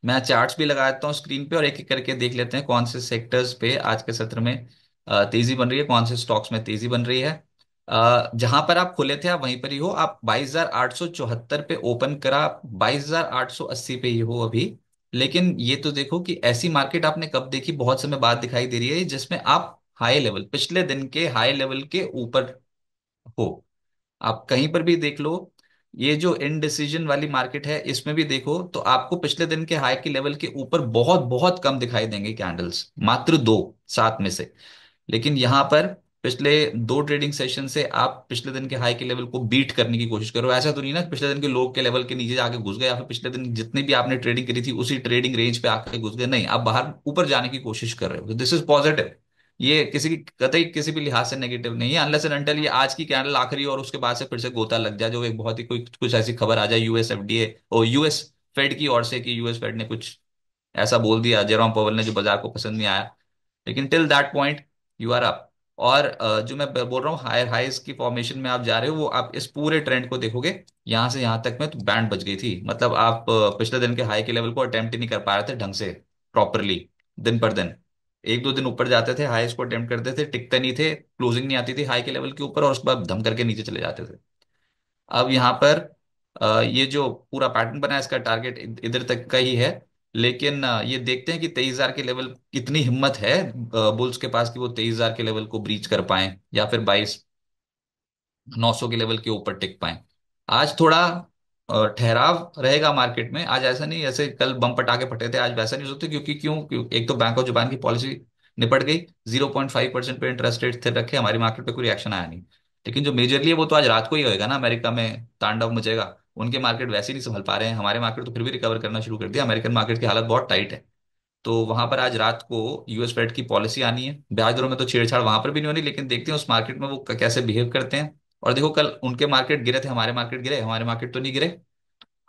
[SPEAKER 1] मैं चार्ट्स भी लगा देता हूँ स्क्रीन पे और एक एक करके देख लेते हैं कौन से सेक्टर्स पे आज के सत्र में तेजी बन रही है, कौन से स्टॉक्स में तेजी बन रही है। जहां पर आप खुले थे आप वहीं पर ही हो, आप 22,874 पे ओपन करा, 22,880 पे ही हो अभी। लेकिन ये तो देखो कि ऐसी मार्केट आपने कब देखी, बहुत समय बाद दिखाई दे रही है जिसमें आप हाई लेवल, पिछले दिन के हाई लेवल के ऊपर हो। आप कहीं पर भी देख लो, ये जो इनडिसीजन वाली मार्केट है इसमें भी देखो तो आपको पिछले दिन के हाई के लेवल के ऊपर बहुत बहुत कम दिखाई देंगे कैंडल्स, मात्र दो, सात में से। लेकिन यहां पर पिछले दो ट्रेडिंग सेशन से आप पिछले दिन के हाई के लेवल को बीट करने की कोशिश करो। ऐसा तो नहीं ना कि पिछले दिन के लो के लेवल के नीचे जाके घुस गए, या फिर पिछले दिन जितनी भी आपने ट्रेडिंग करी थी उसी ट्रेडिंग रेंज पे आके घुस गए, नहीं, आप बाहर ऊपर जाने की कोशिश कर रहे हो, दिस इज पॉजिटिव। ये किसी की कतई किसी भी लिहाज से नेगेटिव नहीं है, अनलेस एंड अनटिल ये आज की कैंडल आखिरी और उसके बाद से फिर से गोता लग जाए, जो एक बहुत ही कोई कुछ ऐसी खबर आ जाए यूएस एफडीए और यूएस फेड की ओर से कि यूएस फेड ने कुछ ऐसा बोल दिया जेरोम पॉवेल ने जो बाजार को पसंद नहीं आया। लेकिन till that point you are up. और जो मैं बोल रहा हूँ हायर हाइस की फॉर्मेशन में आप जा रहे हो, वो आप इस पूरे ट्रेंड को देखोगे यहां से यहां तक में तो बैंड बच गई थी। मतलब आप पिछले दिन के हाई के लेवल को अटेम्प्ट ही नहीं कर पा रहे थे ढंग से, प्रॉपरली, दिन पर दिन। एक दो दिन ऊपर जाते थे, हाईस को अटेम्प्ट करते थे, टिकते नहीं थे, क्लोजिंग नहीं आती थी हाई के लेवल के ऊपर, और उसके बाद धम करके नीचे चले जाते थे। अब यहाँ पर ये जो पूरा पैटर्न बना है इसका टारगेट इधर तक का ही है। लेकिन ये देखते हैं कि 23,000 के लेवल कितनी हिम्मत है बुल्स के पास कि वो 23,000 के लेवल को ब्रीच कर पाए, या फिर 22,900 के लेवल के ऊपर टिक पाए। आज थोड़ा ठहराव रहेगा मार्केट में। आज ऐसा नहीं जैसे कल बम पटाखे फटे थे, आज वैसा नहीं हो सकता, क्योंकि एक तो बैंक ऑफ जापान की पॉलिसी निपट गई, 0.5% पे इंटरेस्ट रेट स्थिर रखे, हमारी मार्केट पे कोई रिएक्शन आया नहीं। लेकिन जो मेजरली है वो तो आज रात को ही होएगा ना, अमेरिका में तांडव मचेगा। उनके मार्केट वैसे ही नहीं संभल पा रहे हैं, हमारे मार्केट तो फिर भी रिकवर करना शुरू कर दिया, अमेरिकन मार्केट की हालत बहुत टाइट है। तो वहां पर आज रात को यूएस फेड की पॉलिसी आनी है, ब्याज दरों में तो छेड़छाड़ वहां पर भी नहीं होनी, लेकिन देखते हैं उस मार्केट में वो कैसे बिहेव करते हैं। और देखो कल उनके मार्केट गिरे थे, हमारे मार्केट गिरे, हमारे मार्केट तो नहीं गिरे।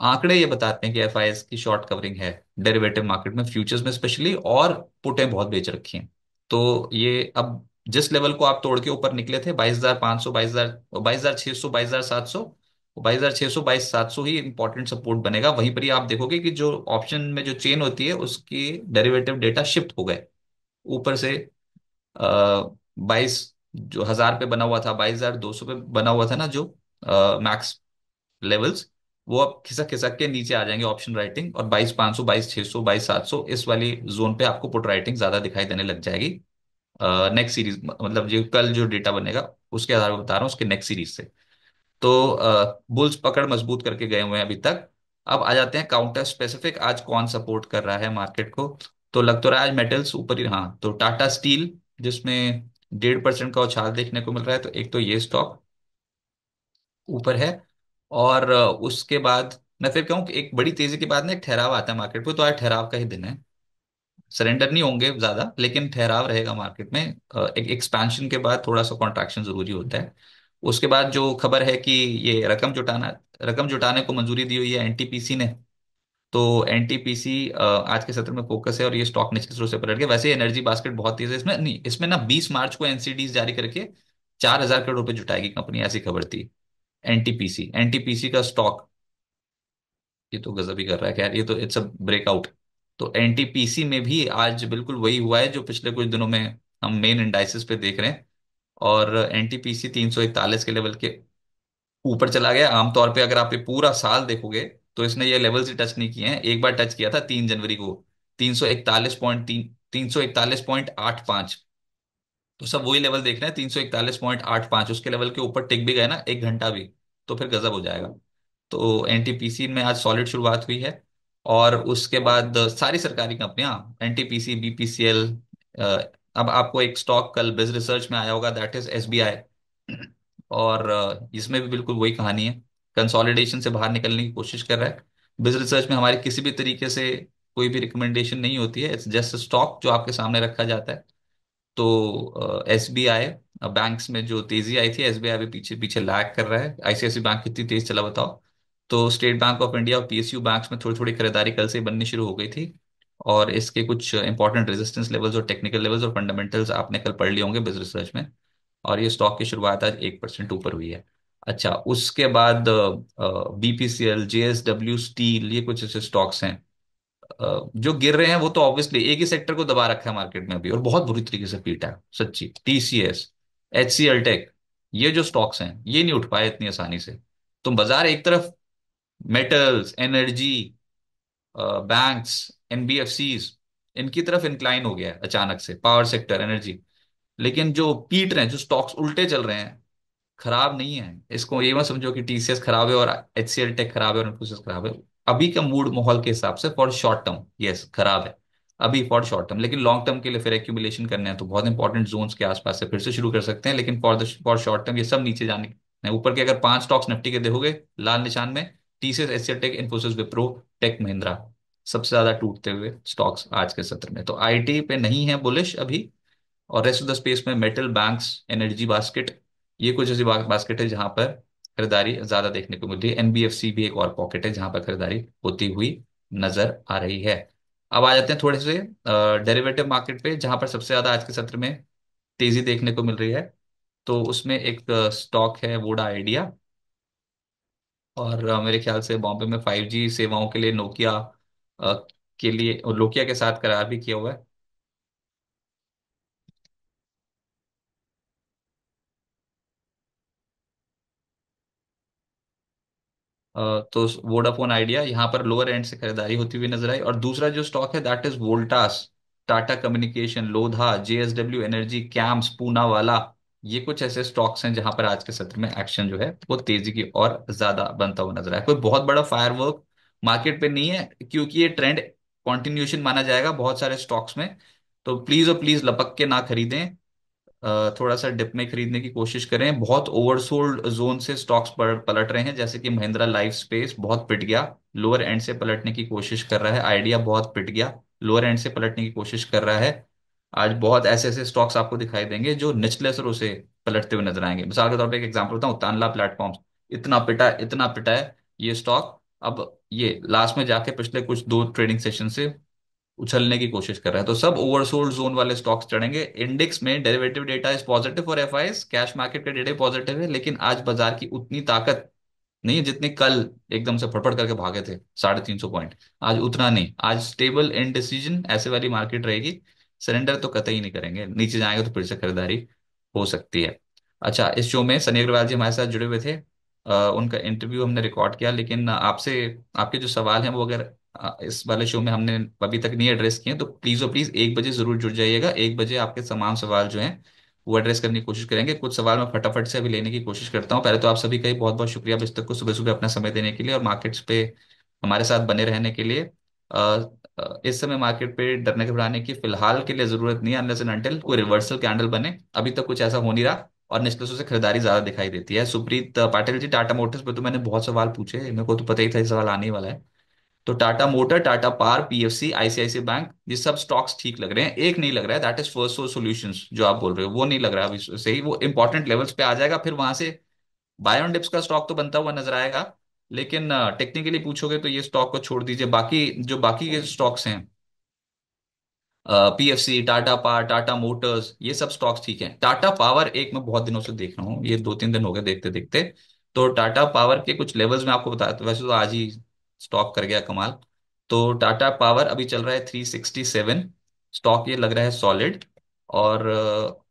[SPEAKER 1] आंकड़े ये बताते हैं कि एफआईएस की शॉर्ट कवरिंग है डेरिवेटिव मार्केट में, फ्यूचर्स में स्पेशली, और पुटें बहुत बेच रखी हैं। तो ये अब जिस लेवल को आप तोड़ के ऊपर निकले थे, 22,500, 22,600, 22,700, 22,600, 22,700 ही इंपॉर्टेंट सपोर्ट बनेगा। वहीं पर ही आप देखोगे कि जो ऑप्शन में जो चेन होती है उसकी डेरिवेटिव डेटा शिफ्ट हो गए ऊपर से। 22,000 पे बना हुआ था, 22,200 पे बना हुआ था ना जो मैक्स लेवल्स, वो अब खिसक खिसक के नीचे आ जाएंगे ऑप्शन राइटिंग, और 22,500, 22,600, 22,700 इस वाली जोन पे आपको पुट राइटिंग ज्यादा दिखाई देने लग जाएगी। नेक्स्ट सीरीज, मतलब जो कल जो डेटा बनेगा उसके आधार पर बता रहा हूँ, उसके नेक्स्ट सीरीज से। तो बुल्स पकड़ मजबूत करके गए हुए हैं अभी तक। अब आ जाते हैं काउंटर स्पेसिफिक, आज कौन सपोर्ट कर रहा है मार्केट को। तो लग तो रहा है आज मेटल्स ऊपर ही, हाँ, तो टाटा स्टील जिसमें 1.5% का उछाल देखने को मिल रहा है, तो एक तो ये स्टॉक ऊपर है। और उसके बाद मैं फिर कहूँ कि एक बड़ी तेजी के बाद ना एक ठहराव आता है मार्केट पे, तो आज ठहराव का ही दिन है। सरेंडर नहीं होंगे ज्यादा, लेकिन ठहराव रहेगा मार्केट में। एक एक्सपेंशन के बाद थोड़ा सा कॉन्ट्रैक्शन जरूरी होता है। उसके बाद जो खबर है कि ये रकम जुटाने को मंजूरी दी हुई है एनटीपीसी ने, तो एनटीपीसी आज के सत्र में फोकस है और ये स्टॉक निचले स्रोत से पलट गया। वैसे एनर्जी बास्केट बहुत तेज है, इसमें नहीं, इसमें ना 20 मार्च को एनसीडीज जारी करके 4,000 करोड़ रुपए जुटाएगी कंपनी, ऐसी खबर थी। एनटीपीसी, एनटीपीसी का स्टॉक, ये तो गजब ही कर रहा है। खैर, ये तो इट्स अ ब्रेकआउट। तो एनटीपीसी में भी आज बिल्कुल वही हुआ है जो पिछले कुछ दिनों में हम मेन इंडाइसेस पे देख रहे हैं। और एनटीपीसी 341 के लेवल के ऊपर चला गया। आमतौर पे अगर आप ये पूरा साल देखोगे तो इसने ये लेवल्स ही टच नहीं किए हैं। एक बार टच किया था 3 जनवरी को, 341.3, 341.85। तो सब वही लेवल देख रहे हैं, 341.85। उसके लेवल के ऊपर टिक भी गए ना एक घंटा भी, तो फिर गजब हो जाएगा। तो एनटीपीसी में आज सॉलिड शुरुआत हुई है। और उसके बाद सारी सरकारी कंपनियां, एनटीपीसी, बीपीसीएल। अब आपको एक स्टॉक कल बिज रिसर्च में आया होगा, दैट इज एसबीआई। और इसमें भी बिल्कुल वही कहानी है, कंसोलिडेशन से बाहर निकलने की कोशिश कर रहा है। बिज रिसर्च में हमारी किसी भी तरीके से कोई भी रिकमेंडेशन नहीं होती है, इट्स जस्ट स्टॉक जो आपके सामने रखा जाता है। तो एसबीआई, बैंक्स में जो तेजी आई थी, एसबीआई भी पीछे पीछे लैग कर रहा है। आईसीआईसी बैंक कितनी तेज चला बताओ। तो स्टेट बैंक ऑफ इंडिया और पीएसयू बैंक्स में थोड़ी थोड़ी खरीदारी कल से ही बननी शुरू हो गई थी। और इसके कुछ इंपॉर्टेंट रेजिस्टेंस लेवल्स और टेक्निकल लेवल्स और फंडामेंटल्स आपने कल पढ़ लिए होंगे बिज रिसर्च में। और ये स्टॉक की शुरुआत आज 1% ऊपर हुई है। अच्छा, उसके बाद बीपीसीएल, जेएसडब्ल्यू स्टील, ये कुछ ऐसे स्टॉक्स हैं जो गिर रहे हैं। वो तो ऑब्वियसली एक ही सेक्टर को दबा रखा है मार्केट में अभी, और बहुत बुरी तरीके से पीटा है सच्ची। टीसीएस, एचसीएल टेक, ये जो स्टॉक्स हैं ये नहीं उठ पाए इतनी आसानी से। तो बाजार एक तरफ मेटल्स, एनर्जी, बैंक्स, एनबीएफसीज, इनकी तरफ इंक्लाइन हो गया है अचानक से, पावर सेक्टर, एनर्जी। लेकिन जो पीट रहे हैं, जो स्टॉक्स उल्टे चल रहे हैं, खराब नहीं है। इसको ये मत समझो कि टीसीएस खराब है और एचसीएल टेक खराब है और इन्फोसिस खराब है। अभी का मूड माहौल के हिसाब से फॉर शॉर्ट टर्म यस खराब है, अभी फॉर शॉर्ट टर्म। लेकिन लॉन्ग टर्म के लिए फिर एक्यूमुलेशन करने हैं तो बहुत इंपॉर्टेंट जोन्स के आसपास से फिर से शुरू कर सकते हैं। लेकिन फॉर शॉर्ट टर्म ये सब नीचे जाने हैं। ऊपर के अगर 5 स्टॉक्स निफ्टी के देखोगे लाल निशान में, TCS, HCL tech, Infosys, Wipro, tech Mahindra, सबसे ज्यादा टूटते हुए स्टॉक्स आज के सत्र में। तो आईटी पे नहीं है बुलिश अभी। और रेस्ट ऑफ द स्पेस में मेटल, बैंक्स, एनर्जी बास्केट, ये कुछ ऐसी बास्केट है जहां पर खरीदारी ज्यादा देखने को मिलती है। एनबीएफसी भी एक और पॉकेट है जहां पर खरीदारी होती हुई नजर आ रही है। अब आ जाते हैं थोड़े से डेरिवेटिव मार्केट पे, जहां पर सबसे ज्यादा आज के सत्र में तेजी देखने को मिल रही है। तो उसमें एक स्टॉक है वोडा आइडिया। और मेरे ख्याल से बॉम्बे में 5G सेवाओं के लिए नोकिया के लिए, और नोकिया के साथ करार भी किया हुआ है। तो वोडाफोन आइडिया यहाँ पर लोअर एंड से खरीदारी होती हुई नजर आई। और दूसरा जो स्टॉक है that is Voltas, Tata communication, Lodha, JSW energy, camps, Poonawalla. ये कुछ ऐसे स्टॉक्स हैं जहां पर आज के सत्र में एक्शन जो है वो तेजी की और ज्यादा बनता हुआ नजर आया। कोई बहुत बड़ा फायरवर्क मार्केट पे नहीं है, क्योंकि ये ट्रेंड कंटिन्यूएशन माना जाएगा बहुत सारे स्टॉक्स में। तो प्लीज और प्लीज लपक के ना खरीदें, थोड़ा सा डिप में खरीदने की कोशिश करें। बहुत ओवरसोल्ड जोन से स्टॉक्स पलट रहे हैं, जैसे कि महिंद्रा लाइफ स्पेस बहुत पिट गया, लोअर एंड से पलटने की कोशिश कर रहा है। आइडिया बहुत पिट गया, लोअर एंड से पलटने की कोशिश कर रहा है। आज बहुत ऐसे ऐसे स्टॉक्स आपको दिखाई देंगे जो निचले स्तरों से पलटते हुए नजर आएंगे। मिसाल के तौर पे एक एग्जांपल बताऊं, तानला प्लेटफॉर्म्स, इतना पिटा है ये स्टॉक। अब ये लास्ट में जाके पिछले कुछ 2 ट्रेडिंग सेशन से उछलने की कोशिश कर रहा है। तो सब ओवरसोल्ड जोन वाले स्टॉक्स चढ़ेंगे। इंडेक्स में derivative data is positive for FIS, cash market का डेटा पॉजिटिव है, लेकिन आज बाजार की उतनी ताकत नहीं है जितनी कल एकदम से फटफट करके भागे थे 350 पॉइंट। आज उतना नहीं, आज स्टेबल इन डिसीजन ऐसे वाली मार्केट रहेगी। सरेंडर तो कतई नहीं करेंगे, नीचे जाएंगे तो फिर से खरीदारी हो सकती है। अच्छा, इस शो में सनी अग्रवाल जी हमारे साथ जुड़े हुए थे। उनका इंटरव्यू हमने रिकॉर्ड किया, लेकिन आपसे आपके जो सवाल हैं वो अगर इस वाले शो में हमने अभी तक नहीं एड्रेस किए, तो प्लीज और प्लीज 1 बजे जरूर जुड़ जाइएगा। 1 बजे आपके तमाम सवाल जो हैं वो एड्रेस करने की कोशिश करेंगे। कुछ सवाल मैं फटाफट से अभी लेने की कोशिश करता हूँ। पहले तो आप सभी का ही बहुत बहुत शुक्रिया अभी तक को सुबह सुबह अपना समय देने के लिए और मार्केट्स पे हमारे साथ बने रहने के लिए। इस समय मार्केट पे डरने घबराने की फिलहाल के लिए जरूरत नहीं है, अनलेस एंड अनटिल कोई रिवर्सल कैंडल बने। अभी तक कुछ ऐसा हो नहीं रहा और निचले से खरीदारी ज्यादा दिखाई देती है। सुप्रीत पाटिल जी, टाटा मोटर्स पे तो मैंने बहुत सवाल पूछे, मेरे को तो पता ही था ये सवाल आने ही वाला है। तो Tata motor, Tata power, PFC, ICIC bank, ये सब स्टॉक्स ठीक लग रहे हैं। एक नहीं लग रहा है, that is first source solutions, जो आप बोल रहे हो वो नहीं लग रहा है अभी। सही, वो इंपॉर्टेंट लेवल्स पे आ जाएगा, फिर वहां से बाय ऑन डिप्स का स्टॉक तो बनता हुआ नजर आएगा। लेकिन टेक्निकली पूछोगे तो ये स्टॉक को छोड़ दीजिए। बाकी जो बाकी के स्टॉक्स हैं, PFC, Tata power, Tata Motors, ये सब स्टॉक्स ठीक हैं। टाटा पावर एक मैं बहुत दिनों से देख रहा हूँ, ये 2-3 दिन हो गए देखते देखते। तो टाटा पावर के कुछ लेवल्स मैं आपको बताता हूँ। वैसे तो आज ही स्टॉक कर गया कमाल। तो टाटा पावर अभी चल रहा है 367। स्टॉक ये लग रहा है सॉलिड। और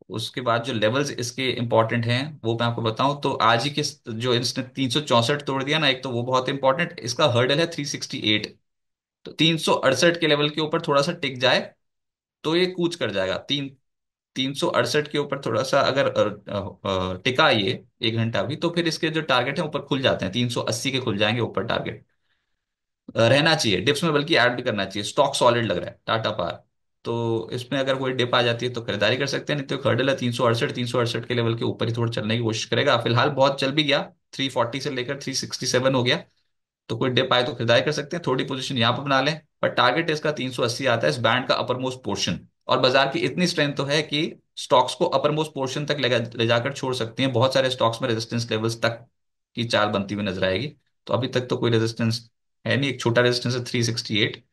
[SPEAKER 1] उसके बाद जो लेवल्स इसके इंपॉर्टेंट हैं वो मैं आपको बताऊं तो आज ही के जो इसने 364 तोड़ दिया ना, एक तो वो बहुत इंपॉर्टेंट, इसका हर्डल है 368। तो 368 के लेवल के ऊपर थोड़ा सा टिक जाए तो ये कूच कर जाएगा। 368 के ऊपर थोड़ा सा अगर टिका ये 1 घंटा भी, तो फिर इसके जो टारगेट है ऊपर खुल जाते हैं, 380 के खुल जाएंगे ऊपर टारगेट। रहना चाहिए डिप्स में, बल्कि ऐड भी करना चाहिए। स्टॉक सॉलिड लग रहा है टाटा पावर। तो इसमें अगर कोई डिप आ जाती है तो खरीदारी कर सकते हैं, नहीं तो हर्डल है 368। 368 के लेवल के ऊपर ही थोड़ा चलने की कोशिश करेगा। फिलहाल बहुत चल भी गया, 340 से लेकर 367 हो गया। तो कोई डिप आए तो खरीदारी कर सकते हैं, थोड़ी पोजीशन यहाँ पर बना लें। पर टारगेट इसका 380 आता है, इस बैंड का अपर मोस्ट पोर्शन। और बाजार की इतनी स्ट्रेंथ तो है कि स्टॉक्स को अपर मोस्ट पोर्शन तक ले जाकर छोड़ सकती हैं। बहुत सारे स्टॉक्स में रेजिस्टेंस लेवल्स तक की चाल बनती हुई नजर आएगी। तो अभी तक तो कोई रेजिस्टेंस है नहीं, एक छोटा रेजिस्टेंस है 368।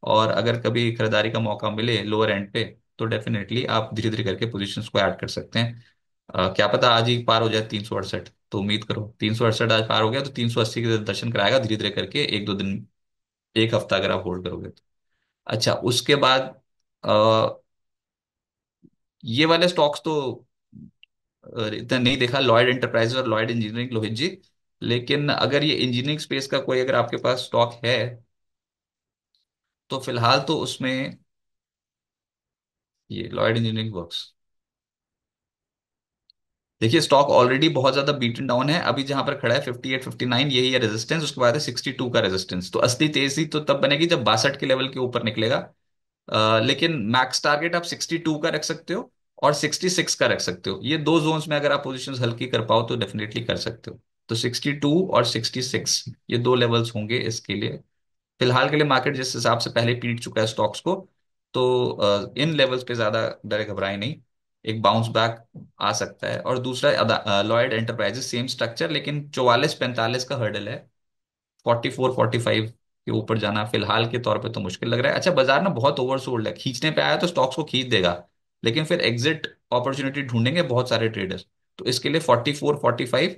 [SPEAKER 1] और अगर कभी खरीदारी का मौका मिले लोअर एंड पे, तो डेफिनेटली आप धीरे धीरे करके पोजीशंस को ऐड कर सकते हैं। क्या पता आज ही पार हो जाए 368। तो उम्मीद करो 368 आज पार हो गया तो 380 के दर्शन कराएगा धीरे धीरे करके, 1-2 दिन, एक हफ्ता अगर आप होल्ड करोगे तो। अच्छा, उसके बाद ये वाले स्टॉक्स तो इतना नहीं देखा, लॉयड एंटरप्राइजेज और लॉयड इंजीनियरिंग, लोहित जी। लेकिन अगर ये इंजीनियरिंग स्पेस का कोई अगर आपके पास स्टॉक है तो फिलहाल तो उसमें ये लॉयड इंजीनियरिंग वर्क्स, देखिए स्टॉक ऑलरेडी बहुत ज्यादा बीटन डाउन है। अभी जहां पर खड़ा है 58 59 यही है रेजिस्टेंस, उसके बाद है 62 का रेजिस्टेंस। तो असली तेजी तो तब बनेगी जब 62 के लेवल के ऊपर निकलेगा। लेकिन मैक्स टारगेट आप 62 का रख सकते हो और 66 का रख सकते हो। ये दो जोन्स में अगर आप पोजीशंस हल्की कर पाओ तो डेफिनेटली कर सकते हो। तो 62 और 66 ये दो लेवल्स होंगे इसके लिए। फिलहाल के लिए मार्केट जिस हिसाब से पहले पीट चुका है स्टॉक्स को, तो इन लेवल्स पे ज्यादा डरे घबराए नहीं। एक बाउंस बैक आ सकता है। और दूसरा लॉयड एंटरप्राइजेस, सेम स्ट्रक्चर, लेकिन 44-45 का हर्डल है। 44-45 के ऊपर जाना फिलहाल के तौर पे तो मुश्किल लग रहा है। अच्छा, बाजार ना बहुत ओवरसोल्ड है, खींचने पे आया तो स्टॉक्स को खींच देगा, लेकिन फिर एग्जिट अपॉर्चुनिटी ढूंढेंगे बहुत सारे ट्रेडर्स। तो इसके लिए 44-45,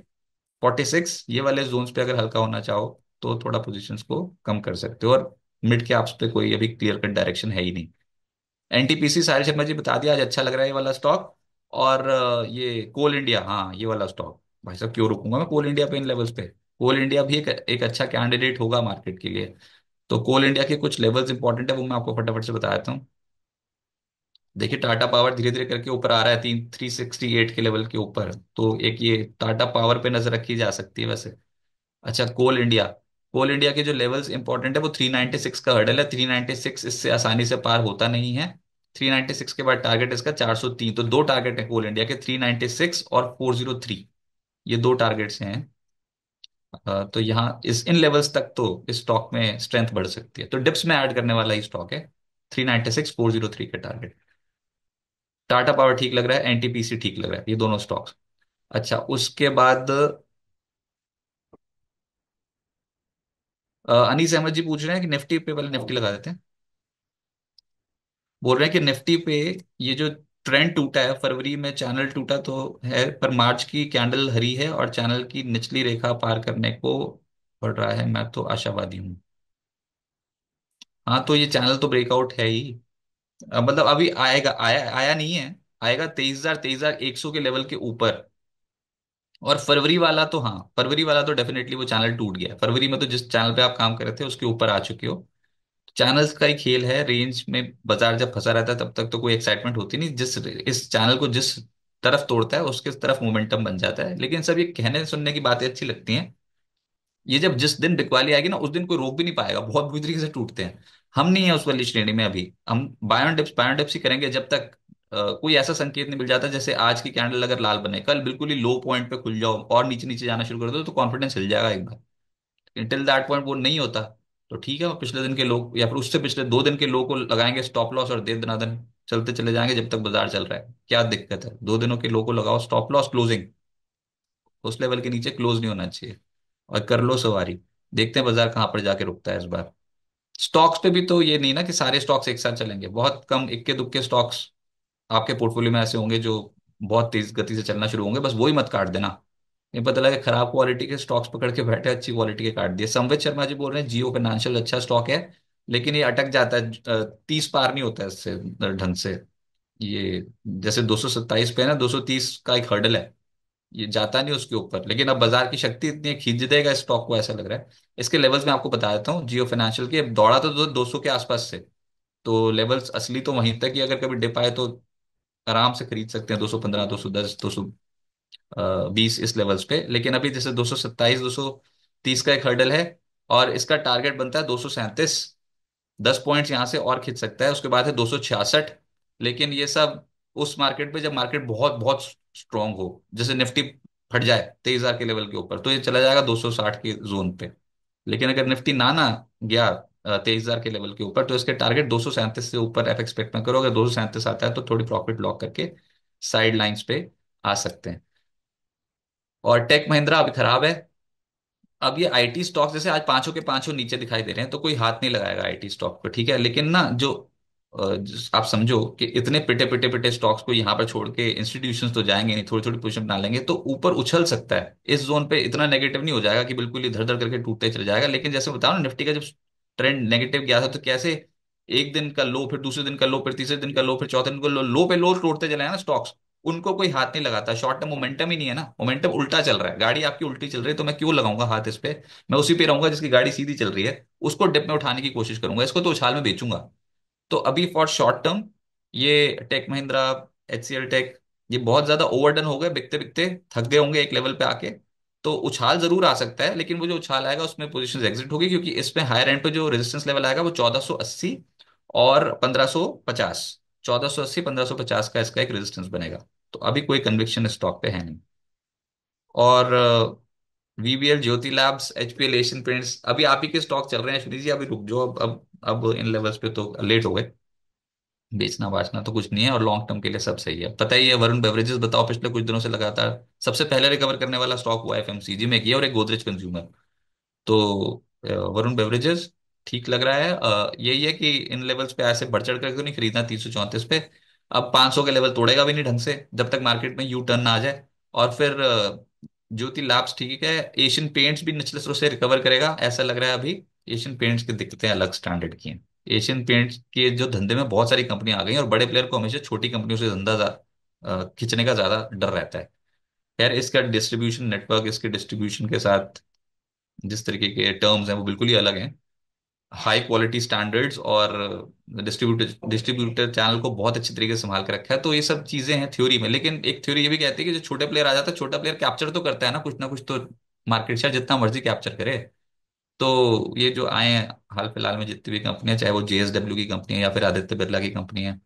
[SPEAKER 1] 46 ये वाले जोन्स पे अगर हल्का होना चाहो तो थोड़ा पोजीशंस को कम कर सकते हो। और मिड कैप्स पे कोई अभी क्लियर कट डायरेक्शन है ही नहीं। एनटीपीसी साहिल शर्मा जी बता दिया, आज अच्छा लग रहा है ये वाला स्टॉक। और ये कोल इंडिया, हाँ ये वाला स्टॉक, भाई साहब क्यों रुकूंगा मैं कोल इंडिया पे इन लेवल्स पे। कोल इंडिया भी एक अच्छा कैंडिडेट होगा मार्केट के लिए। तो कोल इंडिया के कुछ लेवल्स इंपॉर्टेंट है, वो मैं आपको फटाफट से बता देता हूँ। देखिए टाटा पावर धीरे धीरे करके ऊपर आ रहा है, 368 के लेवल के ऊपर। तो एक ये टाटा पावर पे नजर रखी जा सकती है वैसे। अच्छा, कोल इंडिया, कोल इंडिया के जो लेवल्स इंपॉर्टेंट है वो 396 का हर्डल है। 396 इससे आसानी से पार होता नहीं है। 396 के बाद टारगेट इसका 403। तो दो टारगेट है कोल इंडिया के, 396 और 403, ये दो टारगेट्स हैं। तो यहाँ इस इन लेवल्स तक तो इस स्टॉक में स्ट्रेंथ बढ़ सकती है। तो डिप्स में ऐड करने वाला ही स्टॉक है। 396, 403 के टारगेट। टाटा पावर ठीक लग रहा है, एनटीपीसी ठीक लग रहा है, ये दोनों स्टॉक्स। अच्छा, उसके बाद अनीस अहमद जी पूछ रहे हैं कि निफ्टी पे, पहले निफ्टी लगा देते हैं। बोल रहे हैं कि निफ्टी पे ये जो ट्रेंड टूटा है, फरवरी में चैनल टूटा तो है, पर मार्च की कैंडल हरी है और चैनल की निचली रेखा पार करने को बढ़ रहा है। मैं तो आशावादी हूँ। हाँ, तो ये चैनल तो ब्रेकआउट है ही। मतलब अभी आएगा, आया आया नहीं है, आएगा 23,100 के लेवल के ऊपर। और फरवरी वाला तो, हाँ फरवरी वाला तो डेफिनेटली वो चैनल टूट गया है। फरवरी में तो जिस चैनल पे आप काम कर रहे थे उसके ऊपर आ चुके हो। चैनल्स का ही खेल है, रेंज में बाजार जब फंसा रहता है तब तक तो कोई एक्साइटमेंट होती नहीं। जिस इस चैनल को जिस तरफ तोड़ता है उसके तरफ मोमेंटम बन जाता है। लेकिन सब ये कहने सुनने की बातें अच्छी लगती हैं। ये जब जिस दिन बिकवाली आएगी ना, उस दिन कोई रोक भी नहीं पाएगा, बहुत बुरी तरीके से टूटते हैं। हम नहीं है उस वाली श्रेणी में अभी। हम बाय ऑन डिप्स ही करेंगे जब तक कोई ऐसा संकेत नहीं मिल जाता। जैसे आज की कैंडल अगर लाल बने, कल बिल्कुल ही लो पॉइंट पे खुल जाओ और नीचे नीचे जाना शुरू कर दो तो कॉन्फिडेंस हिल जाएगा एक बार। टिल दैट पॉइंट वो नहीं होता तो ठीक है, वो पिछले दिन के लोग या फिर उससे पिछले 2 दिन के लो को लगाएंगे स्टॉप लॉस और दे दनादन चलते चले जाएंगे जब तक बाजार चल रहा है। क्या दिक्कत है, 2 दिनों के लो को लगाओ स्टॉप लॉस क्लोजिंग, उस लेवल के नीचे क्लोज नहीं होना चाहिए। और कर लो सवारी। देखते हैं बाजार कहाँ पर जाके रुकता है इस बार। स्टॉक्स पे भी तो ये नहीं ना कि सारे स्टॉक्स एक साथ चलेंगे, बहुत कम इक्के दुक्के स्टॉक्स आपके पोर्टफोलियो में ऐसे होंगे जो बहुत तेज गति से चलना शुरू होंगे, बस वही मत काट देना। ये पता लगा खराब क्वालिटी के स्टॉक्स पकड़ के बैठे, अच्छी क्वालिटी के काट दिए। संवित शर्मा जी बोल रहे हैं जियो फाइनेंशियल अच्छा स्टॉक है, लेकिन ये अटक जाता है, 30 पार नहीं होता है इससे ढंग से। ये जैसे 227 पे है ना, 230 का एक हर्डल है, ये जाता नहीं उसके ऊपर। लेकिन अब बाजार की शक्ति इतनी है, खींच देगा स्टॉक को ऐसा लग रहा है। इसके लेवल्स मैं आपको बता देता हूँ जियो फाइनेंशियल के। अब दौड़ा तो 200 के आसपास से, तो लेवल्स असली तो वहीं तक ही, अगर कभी डिप आए तो आराम से खरीद सकते हैं 215, 210, 220 इस लेवल्स पे। लेकिन अभी जैसे 227, 230 का एक हर्डल है, और इसका टारगेट बनता है 237। 10 पॉइंट्स यहाँ से और खींच सकता है, उसके बाद है 266। लेकिन ये सब उस मार्केट पे जब मार्केट बहुत बहुत स्ट्रांग हो, जैसे निफ्टी फट जाए 23,000 के लेवल के ऊपर, तो ये चला जाएगा 260 के जोन पे। लेकिन अगर निफ्टी ना गया 23,000 के लेवल के ऊपर, तो इसके टारगेट 237 से ऊपर आप एक्सपेक्ट ना करो। अगर 237 आता है तो थोड़ी प्रॉफिट लॉक करके साइड लाइंस पे आ सकते हैं। और टेक महिंद्रा अभी खराब है। अब ये आईटी स्टॉक जैसे आज पांचों के पांचों नीचे दिखाई दे रहे हैं, तो कोई हाथ नहीं लगाएगा आईटी स्टॉक पर, ठीक है। लेकिन ना जो आप समझो कि इतने पिटे पिटे पिटे स्टॉक्स को यहाँ पर छोड़ के इंस्टीट्यूशंस तो जाएंगे नहीं, थोड़ी थोड़ी पोजीशन बना लेंगे तो ऊपर उछल सकता है। इस जोन पे इतना नेगेटिव नहीं हो जाएगा कि बिल्कुल इधर उधर करके टूटते चले जाएगा। लेकिन जैसे बताओ ना, निफ्टी का जब ट्रेंड नेगेटिव गया था तो कैसे एक दिन का लो, फिर दूसरे दिन का लो, फिर तीसरे दिन का लो, फिर चौथे दिन का लो, लो पे लो तोड़ते चले हैं ना स्टॉक्स। उनको कोई हाथ नहीं लगाता, शॉर्ट टर्म मोमेंटम ही नहीं है ना, मोमेंटम उल्टा चल रहा है, गाड़ी आपकी उल्टी चल रही है, तो मैं क्यों लगाऊंगा हाथ इस पे। मैं उसी पे रहूंगा जिसकी गाड़ी सीधी चल रही है, उसको डिप में उठाने की कोशिश करूंगा, इसको तो उछाल में बेचूंगा। तो अभी फॉर शॉर्ट टर्म ये टेक महिंद्रा, एचसीएल टेक, ये बहुत ज्यादा ओवरडन हो गए, बिकते बिकते थक गए होंगे एक लेवल पे आके। तो उछाल जरूर आ सकता है, लेकिन वो जो उछाल आएगा उसमें पोजीशन एग्जिट होगी, क्योंकि इसमें हायर एंड पे जो रेजिस्टेंस लेवल आएगा वो 1480 और 1550। 1480, 1550 का इसका एक रेजिस्टेंस बनेगा। तो अभी कोई कन्विक्शन स्टॉक पे है नहीं। और वीवीएल, ज्योति लैब्स, एचपीएल, एशियन पेंट्स, अभी आप ही के स्टॉक चल रहे हैं अश्विनी जी, अभी रुक जाओ। अब इन लेवल्स पे तो लेट हो गए, बेचना बाचना तो कुछ नहीं है, और लॉन्ग टर्म के लिए सब सही है। पता ही है वरुण बेवरेजेस, बताओ पिछले कुछ दिनों से लगातार सबसे पहले रिकवर करने वाला स्टॉक हुआ एफएमसीजी में, एक ये और एक गोदरेज कंज्यूमर। तो वरुण बेवरेजेस ठीक लग रहा है। यही है कि इन लेवल्स पे ऐसे बढ़ चढ़ करके तो नहीं खरीदना 334 पे। अब 500 के लेवल तोड़ेगा भी नहीं ढंग से जब तक मार्केट में यू टर्न ना आ जाए। और फिर ज्योति लैब्स ठीक है, एशियन पेंट्स भी निचले स्रोत से रिकवर करेगा ऐसा लग रहा है अभी। एशियन पेंट्स की दिक्कतें अलग स्टैंडर्ड की हैं। एशियन पेंट्स के जो धंधे में बहुत सारी कंपनियां आ गई हैं, और बड़े प्लेयर को हमेशा छोटी कंपनियों से धंधा खींचने का ज्यादा डर रहता है। खैर इसका डिस्ट्रीब्यूशन नेटवर्क, इसके डिस्ट्रीब्यूशन के साथ जिस तरीके के टर्म्स हैं वो बिल्कुल ही अलग हैं। हाई क्वालिटी स्टैंडर्ड्स और डिस्ट्रीब्यूटर डिस्ट्रीब्यूटर चैनल को बहुत अच्छी तरीके से संभाल के रखा है। तो ये सब चीजें हैं थ्योरी में, लेकिन एक थ्योरी ये भी कहती है कि जो छोटे प्लेयर आ जाता है, छोटा प्लेयर कैप्चर तो करता है ना कुछ तो मार्केट शेयर जितना मर्जी कैप्चर करे। तो ये जो आए हैं हाल फिलहाल में जितनी भी कंपनियां, चाहे वो जेएसडब्ल्यू की कंपनी है या फिर आदित्य बिरला की कंपनी है,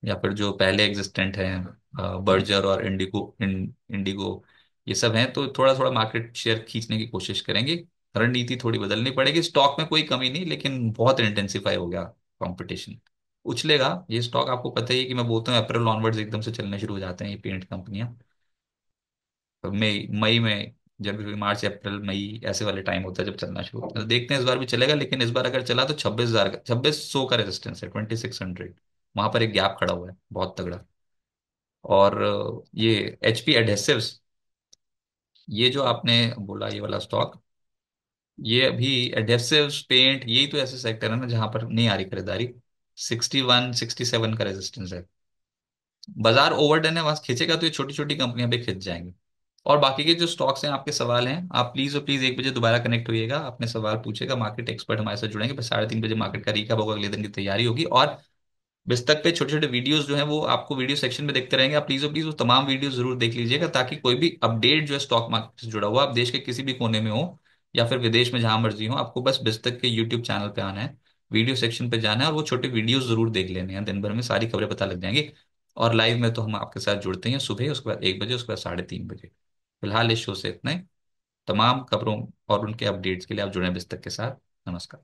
[SPEAKER 1] या फिर जो पहले एग्जिस्टेंट हैं बर्जर और इंडिगो, ये सब हैं, तो थोड़ा थोड़ा मार्केट शेयर खींचने की कोशिश करेंगे। रणनीति थोड़ी बदलनी पड़ेगी। स्टॉक में कोई कमी नहीं, लेकिन बहुत इंटेंसिफाई हो गया कंपटीशन। उछलेगा ये स्टॉक, आपको पता ही है कि मैं बोलता हूँ अप्रैल ऑनवर्ड्स एकदम से चलने शुरू हो जाते हैं ये पेंट कंपनियां। मई मई में, जनवरी, मार्च, अप्रैल, मई ऐसे वाले टाइम होता है जब चलना शुरू होता है। तो देखते हैं इस बार भी चलेगा, लेकिन इस बार अगर चला तो 26,000 का, 2600 का रेजिस्टेंस है, 2600। वहां पर एक गैप खड़ा हुआ है बहुत तगड़ा। और ये एचपी एडहेसिव्स, ये जो आपने बोला ये वाला स्टॉक, ये अभी एडहेसिव्स पेंट, यही तो ऐसे सेक्टर है ना जहां पर नहीं आ रही खरीदारी। 61, 67 का रेजिस्टेंस है। बाजार ओवरडन है, वहां खींचेगा तो ये छोटी छोटी कंपनियां भी खिंच जाएंगी। और बाकी के जो स्टॉक्स हैं, आपके सवाल हैं, आप प्लीज और प्लीज 1 बजे दोबारा कनेक्ट होइएगा, अपने सवाल पूछेगा, मार्केट एक्सपर्ट हमारे साथ जुड़ेंगे। बस 3:30 बजे मार्केट का रिकैप होगा, अगले दिन की तैयारी होगी। और बिस्तक पे छोटे छोटे वीडियोस जो हैं वो आपको वीडियो सेक्शन में देखते रहेंगे। आप प्लीज और प्लीज वो तमाम वीडियो जरूर देख लीजिएगा, ताकि कोई भी अपडेट जो है स्टॉक मार्केट से जुड़ा हुआ, आप देश के किसी भी कोने में हो या फिर विदेश में जहां मर्जी हो, आपको बस बिस्तक के यूट्यूब चैनल पे आना है, वीडियो सेक्शन पे जाना है, और वो छोटे वीडियोस जरूर देख लेने हैं। दिन भर में सारी खबरें पता लग जाएंगी। और लाइव में तो हम आपके साथ जुड़ते हैं सुबह, उसके बाद 1 बजे, उसके बाद 3:30 बजे। फिलहाल इस शो से इतना ही। तमाम खबरों और उनके अपडेट्स के लिए आप जुड़े बिस्तक के साथ। नमस्कार।